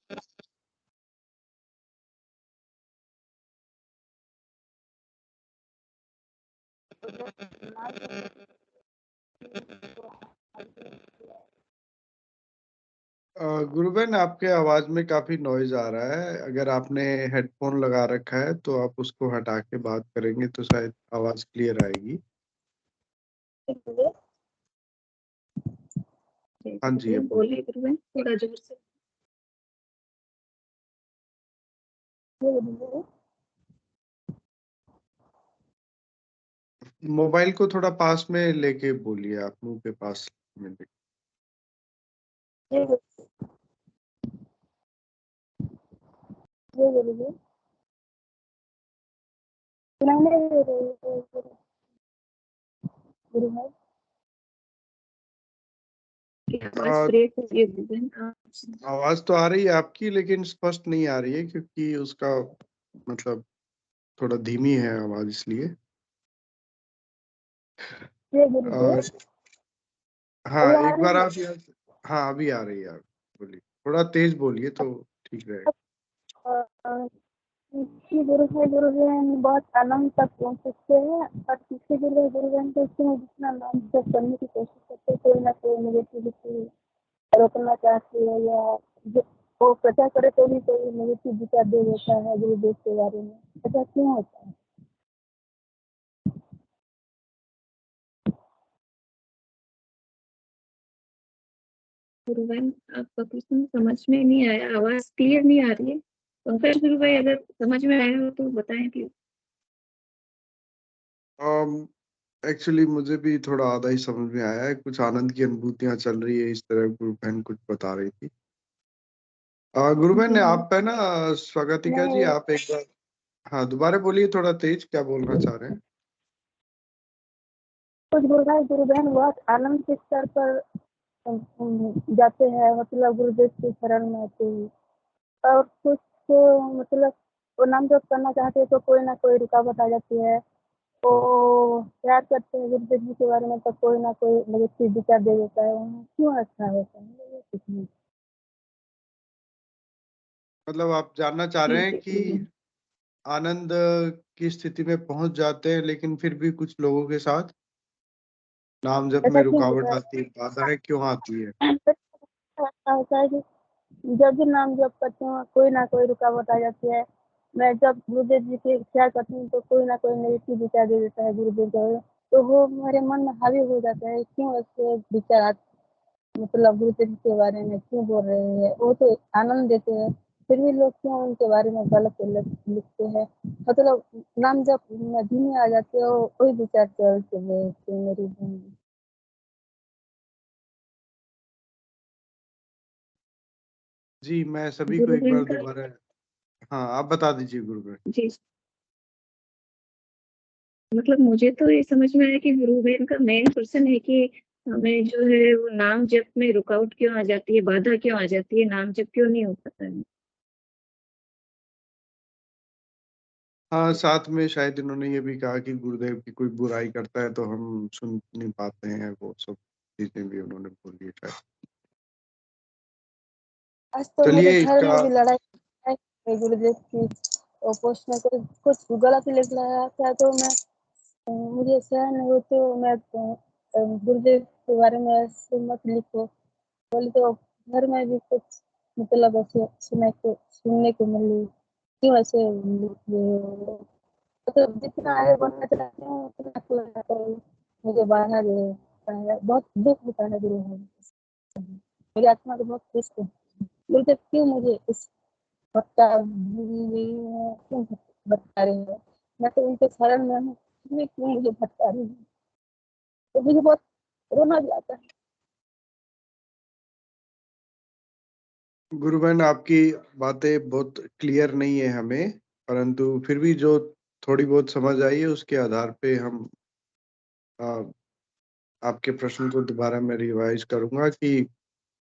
गुरु बहन आपके आवाज में काफी नॉइज आ रहा है। अगर आपने हेडफोन लगा रखा है तो आप उसको हटा के बात करेंगे तो शायद आवाज क्लियर आएगी। हाँ जी, अब बोलिए गुरु बहन थोड़ा जोर से। मोबाइल को थोड़ा पास में लेके बोलिए, आप मुंह के पास में लेके। आवाज तो आ रही है आपकी, लेकिन स्पष्ट नहीं आ रही है क्योंकि उसका मतलब थोड़ा धीमी है आवाज, इसलिए। हाँ एक बार आप हाँ अभी आ रही है, आप बोलिए। थोड़ा तेज बोलिए तो ठीक रहेगा। गुरुजन बहुत आनंद तक पहुंच सकते हैं और किसी के लिए गुरुजन को इसमें जितना नाम से करने की कोशिश करते हैं, कोई ना कोई नेगेटिविटी रोकना चाहती है या जो वो प्रचार करे तो भी कोई नेगेटिव विचार दे देता है गुरुदेव के बारे में। ऐसा क्यों होता है? गुरुबहन आपका प्रश्न समझ में नहीं आया, आवाज क्लियर नहीं आ रही है। पंकज गुरु भाई अगर समझ में आया हो तो बताएं प्लीज। एक्चुअली मुझे भी थोड़ा आधा ही समझ में आया है। कुछ आनंद की अनुभूतियां चल रही है, इस तरह गुरु बहन कुछ बता रही थी। गुरु बहन ने आप है ना स्वागतिका जी, आप एक बार हाँ दोबारा बोलिए थोड़ा तेज, क्या बोलना चाह रहे हैं? कुछ गुरु बहन बहुत आनंद के स्तर पर जाते हैं, मतलब गुरुदेव की शरण में आते हैं, और कुछ को मतलब वो नाम जप करना चाहते हैं तो कोई ना कोई रुकावट आ जाती है। वो प्यार करते हैं गुरुदेव जी के बारे में तो कोई ना कोई नेगेटिव विचार दे देता है। क्यों ऐसा होता है? ये कुछ नहीं। मतलब आप जानना चाह रहे हैं कि आनंद की स्थिति में पहुंच जाते हैं लेकिन फिर भी कुछ लोगों के साथ नाम जप में ऐसा क्यों रुकावट होता आती है, बाधाएं क्यों आती है? है? ऐसा होता है कि जब भी नाम जप करते हैं कोई ना कोई रुकावट आ जाती है। मैं जब गुरुदेव जी की ख्याल करती हूँ तो कोई ना कोई नेगेटिव विचार दे देता है गुरुदेव का, तो वो मेरे मन में हावी हो जाता है। क्यों ऐसे विचार मतलब गुरुदेव के बारे में क्यों बोल रहे हैं? वो तो आनंद देते हैं, फिर भी लोग क्यों उनके बारे में गलत लिखते हैं? मतलब नाम जब नदी में आ जाते हो वही विचार चलते हैं मेरे मन में। जी, मैं सभी को गुरु एक बार का दोबारा। हाँ, आप बता दीजिए गुरु बहन। जी, मतलब मुझे तो ये समझ में आया कि गुरुवेद का मेन क्वेश्चन है कि हमें जो है वो नाम जप में रुकावट क्यों आ जाती है, बाधा क्यों आ जाती है, नाम जप क्यों नहीं हो पाता है। हाँ, साथ में शायद इन्होंने ये भी कहा कि गुरुदेव की कोई बुराई करता है तो हम सुन नहीं पाते हैं, वो सब चीजें भी उन्होंने बोली है शायद। आज तो चलिए मेरे घर इसका में भी लड़ाई है गुरुदेव की। और पोस्ट में कुछ गलत लिख रहा था तो मैं मुझे सहन नहीं होती, तो मैं गुरुदेव के बारे में ऐसे मत लिखो बोले, तो घर में भी कुछ मतलब ऐसे सुनने को मिली, क्यों ऐसे लिख रहे हो? मतलब जितना आगे बढ़ना चाहती हूँ उतना कोई ना कोई मुझे बाधा दे देता है। बहुत दुख होता है गुरु जी, मेरी आत्मा तो बहुत खुश है। गुरुदेव क्यों मुझे इस क्यों भटका रही है? मैं तो उनके शरण में हूँ, फिर भी क्यों मुझे भटका रही है? तो मुझे बहुत रोना भी आता है। गुरु बहन आपकी बातें बहुत क्लियर नहीं है हमें, परंतु फिर भी जो थोड़ी बहुत समझ आई है उसके आधार पे हम आ, आपके प्रश्न को दोबारा मैं रिवाइज करूंगा कि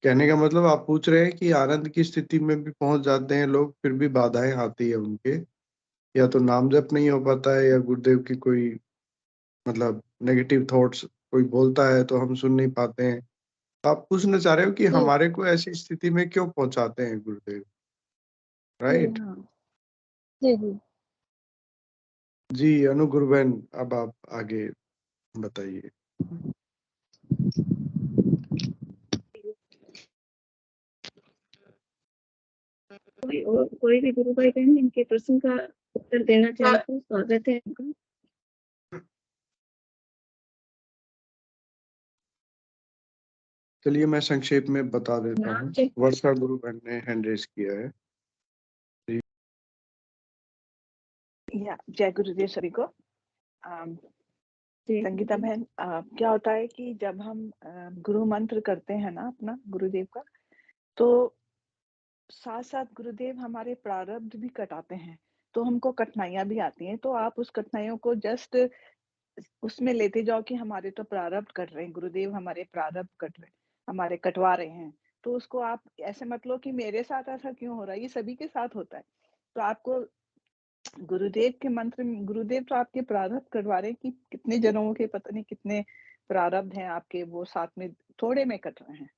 कहने का मतलब आप पूछ रहे हैं कि आनंद की स्थिति में भी पहुंच जाते हैं लोग, फिर भी बाधाएं आती है उनके, या तो नाम जप नहीं हो पाता है या गुरुदेव की कोई मतलब नेगेटिव थॉट्स कोई बोलता है तो हम सुन नहीं पाते हैं। आप पूछना चाह रहे हो कि जी हमारे को ऐसी स्थिति में क्यों पहुंचाते हैं गुरुदेव, जी राइट? हाँ जी जी। जी अनु गुरु बहन, अब आप आगे बताइए। कोई भी गुरु भाई बहन इनके प्रश्न का उत्तर देना चाहे तो स्वागत है उनका। चलिए मैं संक्षेप में बता देता नाम हूँ। जप वर्षा गुरु बहन ने हैंड रेज किया है। या जय गुरुदेव सभी को। जी, संगीता बहन, क्या होता है कि जब हम गुरु मंत्र करते हैं ना अपना गुरुदेव का, तो साथ साथ गुरुदेव हमारे प्रारब्ध भी कटाते हैं, तो हमको कठिनाइयां भी आती हैं। तो आप उस कठिनाइयों को जस्ट उसमें लेते जाओ कि हमारे तो प्रारब्ध कट रहे हैं, गुरुदेव हमारे प्रारब्ध कट रहे, हमारे कटवा रहे हैं। तो उसको आप ऐसे मत लो कि मेरे साथ ऐसा क्यों हो रहा है, ये सभी के साथ होता है। तो आपको गुरुदेव के मंत्र में गुरुदेव तो आपके प्रारब्ध कटवा रहे हैं कि कितने जन्मों के पता नहीं कितने प्रारब्ध हैं आपके, वो साथ में थोड़े में कट रहे हैं।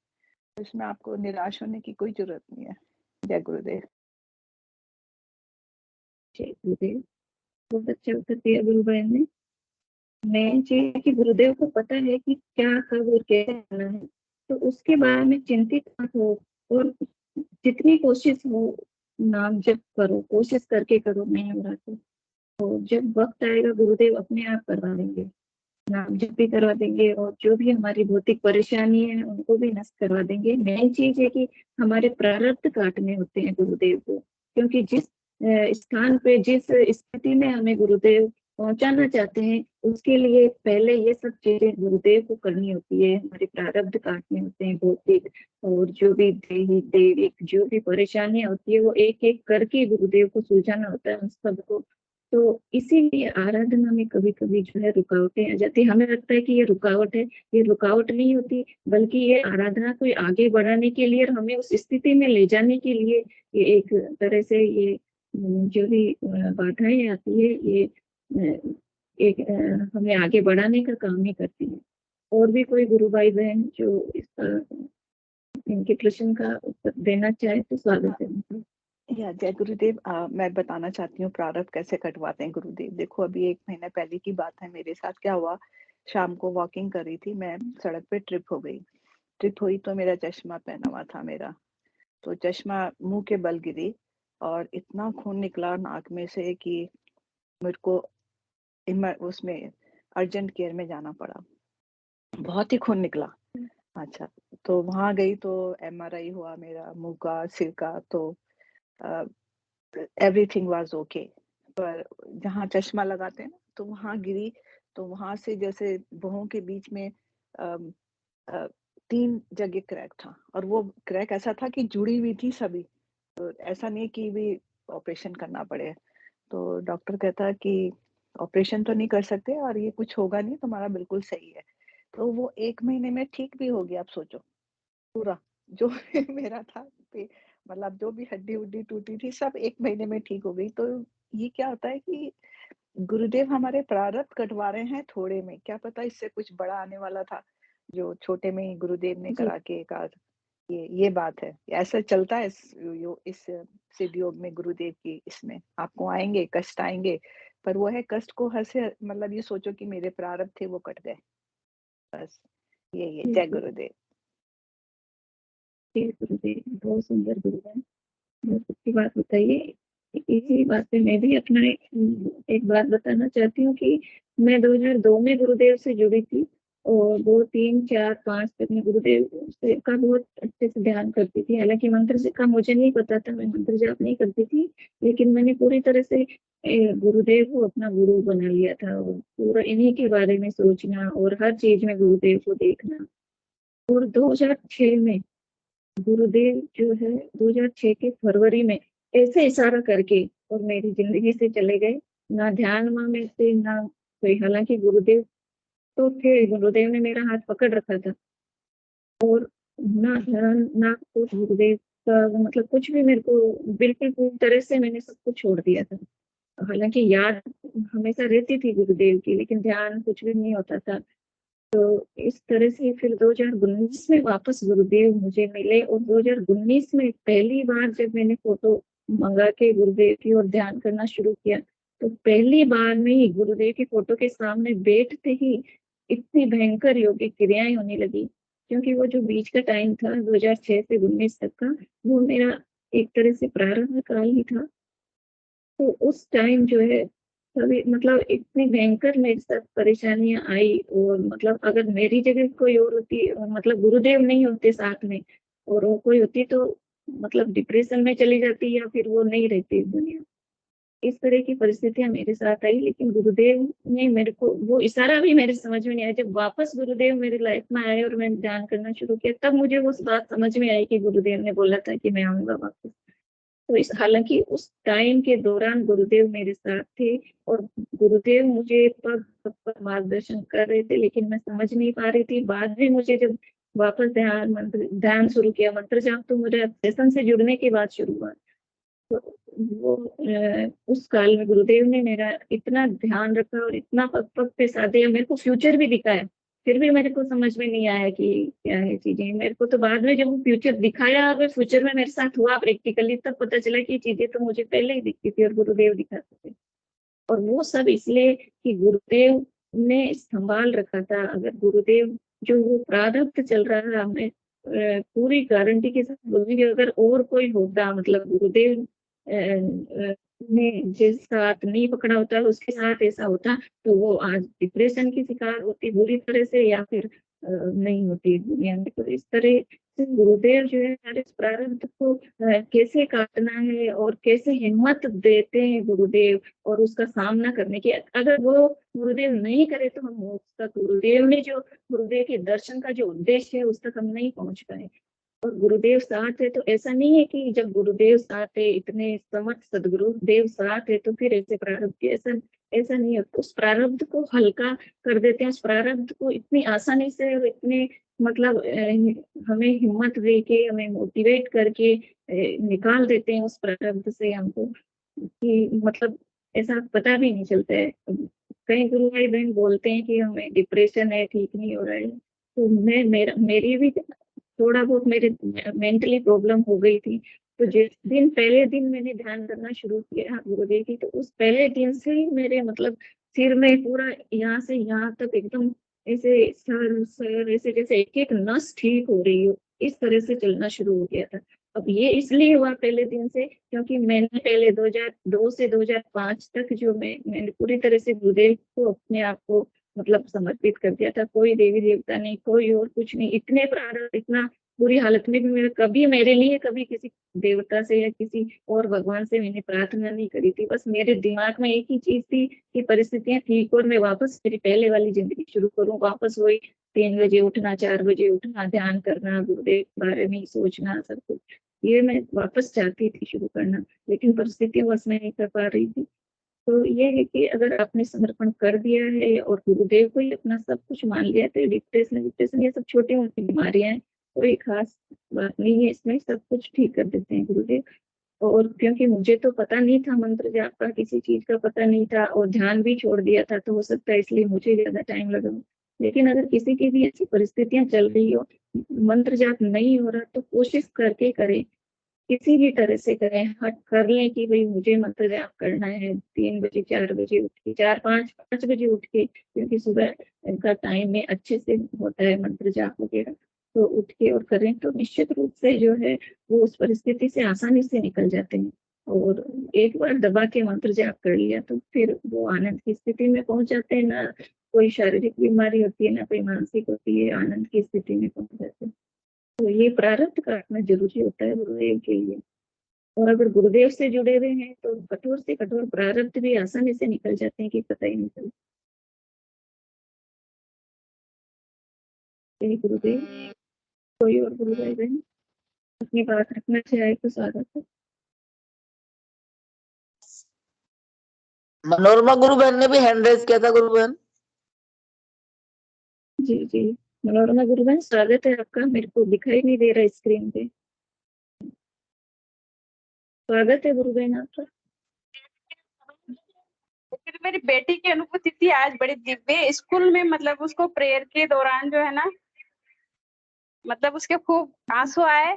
तो इसमें आपको निराश होने की कोई जरूरत नहीं है। जय गुरुदेव। जय गुरुदेव। बहुत अच्छा उत्तर दिया गुरु बहन ने। मेन चीज कि गुरुदेव को पता है कि क्या कब और कैसे करना है, तो उसके बारे में चिंतित मत हो और जितनी कोशिश हो नाम जप करो, कोशिश करके करो, नहीं हो रहा तो जब वक्त आएगा गुरुदेव अपने आप करवा देंगे, नाम जप भी करवा देंगे और जो भी हमारी भौतिक परेशानी है उनको भी नष्ट करवा देंगे। मेन चीज है कि हमारे प्रारब्ध काटने होते हैं गुरुदेव को, क्योंकि जिस स्थान पे जिस स्थिति में हमें गुरुदेव पहुंचाना चाहते हैं उसके लिए पहले ये सब चीजें गुरुदेव को करनी होती है। हमारे प्रारब्ध काटने होते हैं भौतिक और जो भी दैविक जो भी परेशानियां होती है वो एक एक करके गुरुदेव को सुलझाना होता है उन सबको। तो इसीलिए आराधना में कभी कभी जो है रुकावटें आ जाती है। हमें लगता है कि ये रुकावट है, ये रुकावट नहीं होती, बल्कि ये आराधना को आगे बढ़ाने के लिए और हमें उस स्थिति में ले जाने के लिए ये एक तरह से ये जो भी बाधाएं आती है ये एक हमें आगे बढ़ाने का काम ही करती है। और भी कोई गुरु भाई बहन जो इसका इनके प्रश्न का उत्तर देना चाहे तो स्वागत है। या जय गुरुदेव। मैं बताना चाहती हूँ प्रारब्ध कैसे कटवाते हैं गुरुदेव। देखो अभी 1 महीना पहले की बात है, मेरे साथ क्या हुआ, शाम को वॉकिंग कर रही थी मैं, सड़क पे ट्रिप हो गई। ट्रिप हुई तो मेरा चश्मा पहना हुआ था मेरा, तो चश्मा मुंह के बल गिरी और इतना खून निकला नाक में से कि मेरे को उसमें अर्जेंट केयर में जाना पड़ा, बहुत ही खून निकला। अच्छा, तो वहां गई तो MRI हुआ मेरा मुंह का, सिर का, तो एवरीथिंग वाज ओके। पर जहाँ चश्मा लगाते हैं ना, तो वहां गिरी, तो वहां से जैसे भौहों के बीच में 3 जगह क्रैक था, और वो क्रैक ऐसा था कि जुड़ी हुई थी सभी, तो ऐसा नहीं कि भी ऑपरेशन करना पड़े। तो डॉक्टर कहता कि ऑपरेशन तो नहीं कर सकते और ये कुछ होगा नहीं, तुम्हारा बिल्कुल सही है। तो वो 1 महीने में ठीक भी हो गया। आप सोचो, पूरा जो मेरा था मतलब जो भी हड्डी-उड्डी टूटी थी सब 1 महीने में ठीक हो गई। तो ये क्या होता है कि गुरुदेव हमारे प्रारब्ध कटवा रहे हैं थोड़े में, क्या पता इससे कुछ बड़ा आने वाला था, जो छोटे में ही गुरुदेव ने जी। करा के कहा। ये बात है, ऐसा चलता है इस सिद्ध योग में, गुरुदेव की इसमें आपको आएंगे कष्ट आएंगे, पर वो है कष्ट को हंसे, मतलब ये सोचो कि मेरे प्रारब्ध थे वो कट गए, बस यही है। जय जी, गुरुदेव। जी गुरुदेव, बहुत सुंदर गुरुदेव, बहुत अच्छी बात बताइए। इसी बात पे मैं भी अपना एक बात बताना चाहती हूँ कि मैं 2002 में गुरुदेव से जुड़ी थी, और 2, 3, 4, 5 तक मैं गुरुदेव का बहुत अच्छे से ध्यान करती थी। हालांकि मंत्र का मुझे नहीं पता था, मैं मंत्र जाप नहीं करती थी, लेकिन मैंने पूरी तरह से गुरुदेव को अपना गुरु बना लिया था, और पूरा इन्हीं के बारे में सोचना और हर चीज में गुरुदेव को देखना। और 2006 में गुरुदेव जो है 2006 के फरवरी में ऐसे इशारा करके और मेरी जिंदगी से चले गए। ना ध्यान में से ना कोई, हालांकि गुरुदेव तो थे, गुरुदेव ने मेरा हाथ पकड़ रखा था, और ना ध्यान ना कुछ गुरुदेव का, मतलब कुछ भी मेरे को बिल्कुल पूरी तरह से मैंने सब कुछ छोड़ दिया था। हालांकि याद हमेशा रहती थी गुरुदेव की, लेकिन ध्यान कुछ भी नहीं होता था। तो इस तरह से फिर 2019 में वापस गुरुदेव मुझे मिले, और 2019 में पहली बार जब मैंने फोटो मंगा के गुरुदेव की और ध्यान करना शुरू किया, तो पहली बार में ही गुरुदेव की फोटो के सामने बैठते ही इतनी भयंकर योगिक क्रियाएं होने लगी। क्योंकि वो जो बीच का टाइम था 2006 से 19 तक का, वो मेरा एक तरह से प्रारंभ काल ही था। तो उस टाइम जो है सभी, मतलब इतनी भयंकर मेरे साथ परेशानियां आई, और मतलब अगर मेरी जगह कोई और होती, मतलब गुरुदेव नहीं होते साथ में और वो कोई होती, तो मतलब डिप्रेशन में चली जाती या फिर वो नहीं रहती इस दुनिया। इस तरह की परिस्थितियां मेरे साथ आई, लेकिन गुरुदेव ने मेरे को वो इशारा भी मेरे समझ में नहीं आया। जब वापस गुरुदेव मेरी लाइफ में आए और मैंने ध्यान करना शुरू किया, तब मुझे वो बात समझ में आई कि गुरुदेव ने बोला था कि मैं आऊंगा वापस। तो इस, हालांकि उस टाइम के दौरान गुरुदेव मेरे साथ थे, और गुरुदेव मुझे पग पग पर मार्गदर्शन कर रहे थे, लेकिन मैं समझ नहीं पा रही थी। बाद में मुझे जब वापस ध्यान शुरू किया, मंत्र जाप तो मेरे सेशन से जुड़ने के बाद शुरू हुआ। तो वो उस काल में गुरुदेव ने मेरा इतना ध्यान रखा और इतना पग पग पे साथ दिया, मेरे को फ्यूचर भी दिखाया। फिर भी मेरे को समझ में नहीं आया कि क्या है चीजें। मेरे को तो बाद में जब वो फ्यूचर दिखाया, अगर फ्यूचर में मेरे साथ हुआ प्रैक्टिकली, तब पता चला कि चीजें तो मुझे पहले ही दिखती थी और गुरुदेव दिखाते थे। और वो सब इसलिए कि गुरुदेव ने संभाल रखा था। अगर गुरुदेव, जो वो प्रारब्ध चल रहा है, हमें पूरी गारंटी के साथ बोलूंगी, अगर और कोई होता, मतलब गुरुदेव ने जिस हाथ नहीं पकड़ा होता उसके साथ ऐसा होता, तो वो आज डिप्रेशन की शिकार होती बुरी तरह से, या फिर नहीं होती इस दुनिया में। तो इस तरह से गुरुदेव जो है हमारे इस प्रारब्ध को कैसे काटना है और कैसे हिम्मत देते हैं गुरुदेव, और उसका सामना करने की। अगर वो गुरुदेव नहीं करे तो हम मोक्ष तक, गुरुदेव ने जो, गुरुदेव के दर्शन का जो उद्देश्य है उस तक हम नहीं पहुंच पाए। और गुरुदेव साथ है तो ऐसा नहीं है कि जब गुरुदेव साथ है, इतने समर्थ सदगुरु देव साथ है, तो फिर ऐसे प्रारब्ध की, ऐसा ऐसा नहीं है। उस प्रारब्ध को हल्का कर देते हैं, उस प्रारब्ध को इतनी आसानी से और इतने, मतलब हमें हिम्मत दे के, हमें मोटिवेट करके निकाल देते हैं उस प्रारब्ध से हमको, कि मतलब ऐसा पता भी नहीं चलता है। कई गुरु भाई बहन बोलते हैं कि हमें डिप्रेशन है, ठीक नहीं हो रहा है। तो मेरी भी थोड़ा बहुत मेरे मेंटली प्रॉब्लम हो गई थी। तो जिस दिन, पहले दिन मैंने ध्यान करना शुरू किया गुरुदेव की, तो उस पहले दिन से ही मेरे, मतलब सिर में पूरा यहाँ से यहाँ तक एकदम ऐसे सर ऐसे जैसे एक एक नस ठीक हो रही हो, इस तरह से चलना शुरू हो गया था। अब ये इसलिए हुआ पहले दिन से क्योंकि मैंने पहले 2002 से 2005 तक जो मैंने पूरी तरह से गुरुदेव को अपने आप को मतलब समर्पित कर दिया था। कोई देवी देवता नहीं, कोई और कुछ नहीं। इतने प्रारब्ध, इतना बुरी हालत में भी मैंने कभी मेरे लिए कभी किसी देवता से या किसी और भगवान से मैंने प्रार्थना नहीं करी थी। बस मेरे दिमाग में एक ही चीज थी कि परिस्थितियां ठीक और मैं वापस मेरी पहले वाली जिंदगी शुरू करूं, वापस वही 3 बजे उठना, 4 बजे उठना, ध्यान करना, गुरुदेव के बारे में ही सोचना, सब कुछ ये मैं वापस चाहती थी शुरू करना, लेकिन परिस्थितियां बस मैं नहीं कर पा रही थी। तो ये है कि अगर आपने समर्पण कर दिया है और गुरुदेव को ही अपना सब कुछ मान लिया, तो डिप्रेशन ये सब छोटी मोटी बीमारियां हैं, कोई खास बात नहीं है इसमें, सब कुछ ठीक कर देते हैं गुरुदेव। और क्योंकि मुझे तो पता नहीं था मंत्र जाप का, किसी चीज का पता नहीं था, और ध्यान भी छोड़ दिया था, तो हो सकता है इसलिए मुझे ज्यादा टाइम लगा। लेकिन अगर किसी की भी ऐसी परिस्थितियां चल रही हो, मंत्र जाप नहीं हो रहा, तो कोशिश करके करें, किसी भी तरह से करें, हट कर लें कि भाई मुझे मंत्र जाप करना है 3 बजे, 4 बजे उठ के, 4-5 बजे उठ के, क्योंकि सुबह का टाइम में अच्छे से होता है मंत्र जाप वगैरह, तो उठ के और करें तो निश्चित रूप से जो है वो उस परिस्थिति से आसानी से निकल जाते हैं। और एक बार दबा के मंत्र जाप कर लिया तो फिर वो आनंद की स्थिति में पहुंच जाते हैं। ना कोई शारीरिक बीमारी होती है, ना कोई मानसिक होती है, आनंद की स्थिति में पहुंच जाते हैं। तो ये प्रारब्ध काटना जरूरी होता है गुरुदेव के लिए। और अगर गुरुदेव से जुड़े हुए हैं तो कठोर से कठोर प्रारब्ध भी आसानी से निकल जाते हैं कि पता ही नहीं चलता। जय गुरुदेव। कोई और गुरु भाई बहन अपनी बात रखना चाहे तो स्वागत है। मनोरमा गुरु बहन ने भी हैंड रेज किया था। गुरु बहन जी जी, मनोरमा गुरु बहन स्वागत है आपका, मेरे को दिखाई नहीं दे रहा स्क्रीन पे। स्वागत है गुरु बहन आपका। फिर मेरी बेटी की अनुभूति थी आज बड़ी दिव्य। स्कूल में मतलब उसको प्रेयर के दौरान जो है ना, मतलब उसके खूब आंसू आए,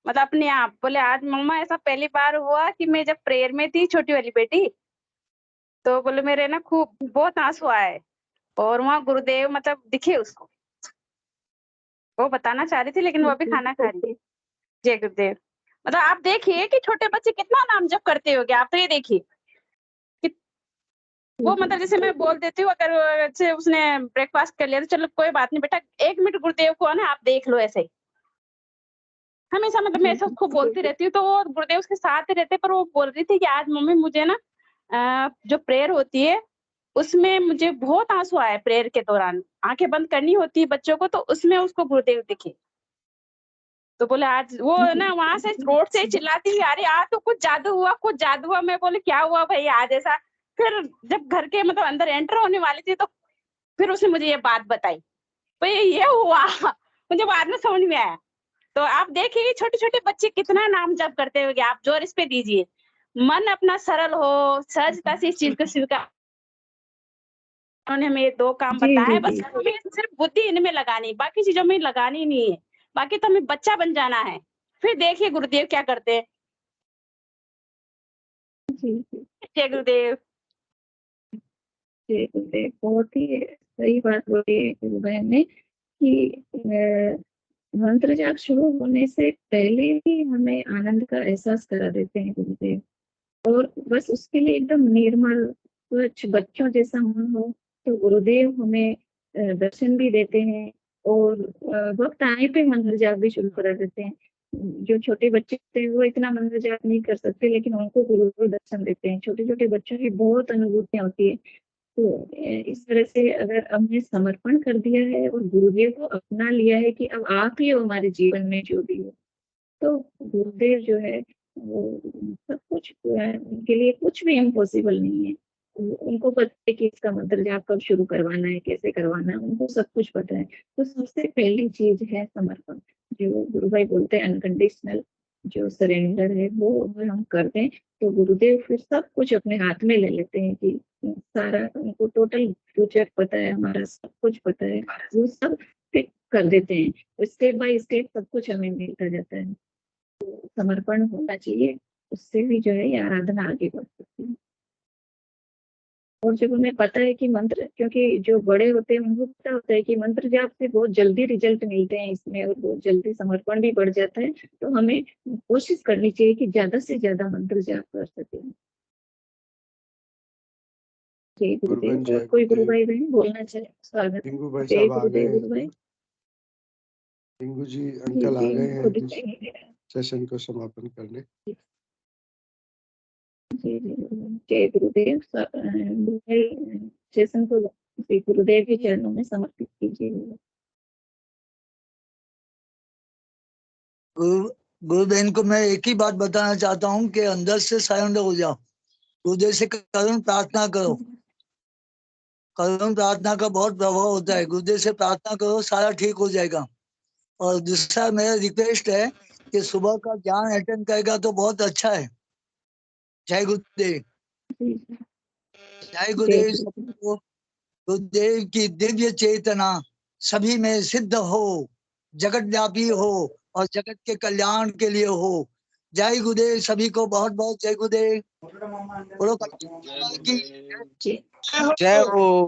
मतलब अपने आप बोले आज मम्मा ऐसा पहली बार हुआ कि मैं जब प्रेयर में थी, छोटी वाली बेटी, तो बोले मेरे ना खूब बहुत आंसू आए। और वहाँ गुरुदेव मतलब दिखे उसको, वो बताना चाह रही थी लेकिन वो अभी खाना खा रही है। जय गुरुदेव। मतलब आप देखिए कि छोटे बच्चे कितना नाम जप करते होंगे, आप तो ये देखिए वो मतलब जैसे मैं बोल देती हूँ, अगर अच्छे उसने ब्रेकफास्ट कर लिया तो चलो कोई बात नहीं बेटा, 1 मिनट गुरुदेव को है ना आप देख लो, ऐसे ही हमेशा मतलब मैं ऐसा उसको बोलती रहती हूँ। तो वो गुरुदेव उसके साथ ही रहते, पर वो बोल रही थी कि आज मम्मी मुझे ना जो प्रेयर होती है उसमें मुझे बहुत आंसू आए। प्रेयर के दौरान आंखें बंद करनी होती है बच्चों को, तो उसमें उसको गुरुदेव दिखे। तो बोले आज वो ना वहां से रोड से चिल्लाती हुई, अरे आज तो कुछ जादू हुआ, कुछ जादू हुआ। मैं बोले क्या हुआ भाई आज ऐसा? फिर जब घर के मतलब अंदर एंटर होने वाली थी तो फिर उसने मुझे ये बात बताई, भाई ये हुआ। मुझे बाद में समझ में आया। तो आप देखिए छोटे छोटे बच्चे कितना नाम जप करते होंगे, आप जोर इस पे दीजिए। मन अपना सरल हो, सहजता से इस चीज को स्वीकार। उन्होंने हमें ये 2 काम जी बताया, जी बस जी हमें सिर्फ बुद्धि इनमें लगानी, बाकी चीजों में लगानी नहीं है। बाकी तो हमें बच्चा बन जाना है। फिर देखिए गुरुदेव क्या करते हैं। जी जी जय गुरुदेव। जी गुरुदेव, बहुत ही सही बात बोली है गुरु बहन ने कि मंत्र जाप शुरू होने से पहले ही हमें आनंद का एहसास करा देते हैं गुरुदेव। और बस उसके लिए एकदम निर्मल स्वच्छ बच्चों जैसा मन हो तो गुरुदेव हमें दर्शन भी देते हैं। और वक्त आने पे मंत्र जाप भी शुरू करा देते हैं। जो छोटे बच्चे होते हैं वो इतना मंत्र जाप नहीं कर सकते, लेकिन उनको गुरुदेव दर्शन देते हैं। छोटे छोटे बच्चों की बहुत अनुभूतियां होती है। तो इस तरह से अगर हमने समर्पण कर दिया है और गुरुदेव को अपना लिया है कि अब आप ही हो हमारे जीवन में जो भी हो, तो गुरुदेव जो है वो सब कुछ उनके लिए कुछ भी इम्पॉसिबल नहीं है। उनको पता है कि इसका मंत्र जाप कब शुरू करवाना है, कैसे करवाना है, उनको सब कुछ पता है। तो सबसे पहली चीज है समर्पण, जो गुरु भाई बोलते हैं अनकंडीशनल जो सरेंडर है, वो अगर हम कर दें तो गुरुदेव फिर सब कुछ अपने हाथ में ले लेते हैं कि सारा उनको टोटल फ्यूचर पता है, हमारा सब कुछ पता है, वो सब फिर कर देते हैं। स्टेप बाय स्टेप सब कुछ हमें मिलता जाता है। समर्पण होना चाहिए, उससे भी जो है ये आराधना आगे बढ़ सकती है। और जब हमें पता है कि मंत्र, क्योंकि जो बड़े होते हैं उनको पता होता है कि मंत्र जाप से बहुत जल्दी रिजल्ट मिलते हैं इसमें और बहुत जल्दी समर्पण भी बढ़ जाता है, तो हमें कोशिश करनी चाहिए कि ज्यादा से ज्यादा मंत्र जाप कर सके। जय गुरुदेव। गुरुबहन और जय कोई गुरु गुरुदेव। भाई बहन बोलना चाहे स्वागत। टिंकू भाई जय साहब आ गुरुदेव गए। गुरु भाई। टिंकू जी जी अंकल आ जी गए उनको हैं दिखाई नहीं दे रहा। सेशन को समापन करने। जी जी जय गुरुदेव। गुरुदेव सेशन को श्री गुरुदेव के चरणों में समर्पित कीजिए। गुरु बहन को मैं एक ही बात बताना चाहता हूँ कि अंदर से सरेंडर हो जाओ, गुरुदेव से करुण प्रार्थना करो। करुण प्रार्थना का बहुत प्रभाव होता है, गुरुदेव से प्रार्थना करो, सारा ठीक हो जाएगा। और दूसरा मेरा रिक्वेस्ट है कि सुबह का ज्ञान अटेंड करेगा तो बहुत अच्छा है। जय गुरुदेव। जय गुरुदेव। सबको गुरुदेव की दिव्य चेतना सभी में सिद्ध हो, जगत व्यापी हो और जगत के कल्याण के लिए हो। जय गुरुदेव। सभी को बहुत बहुत जय गुरुदेव। बोलो की जय हो।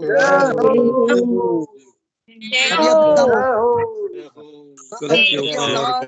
सभी अपना गुरुदेव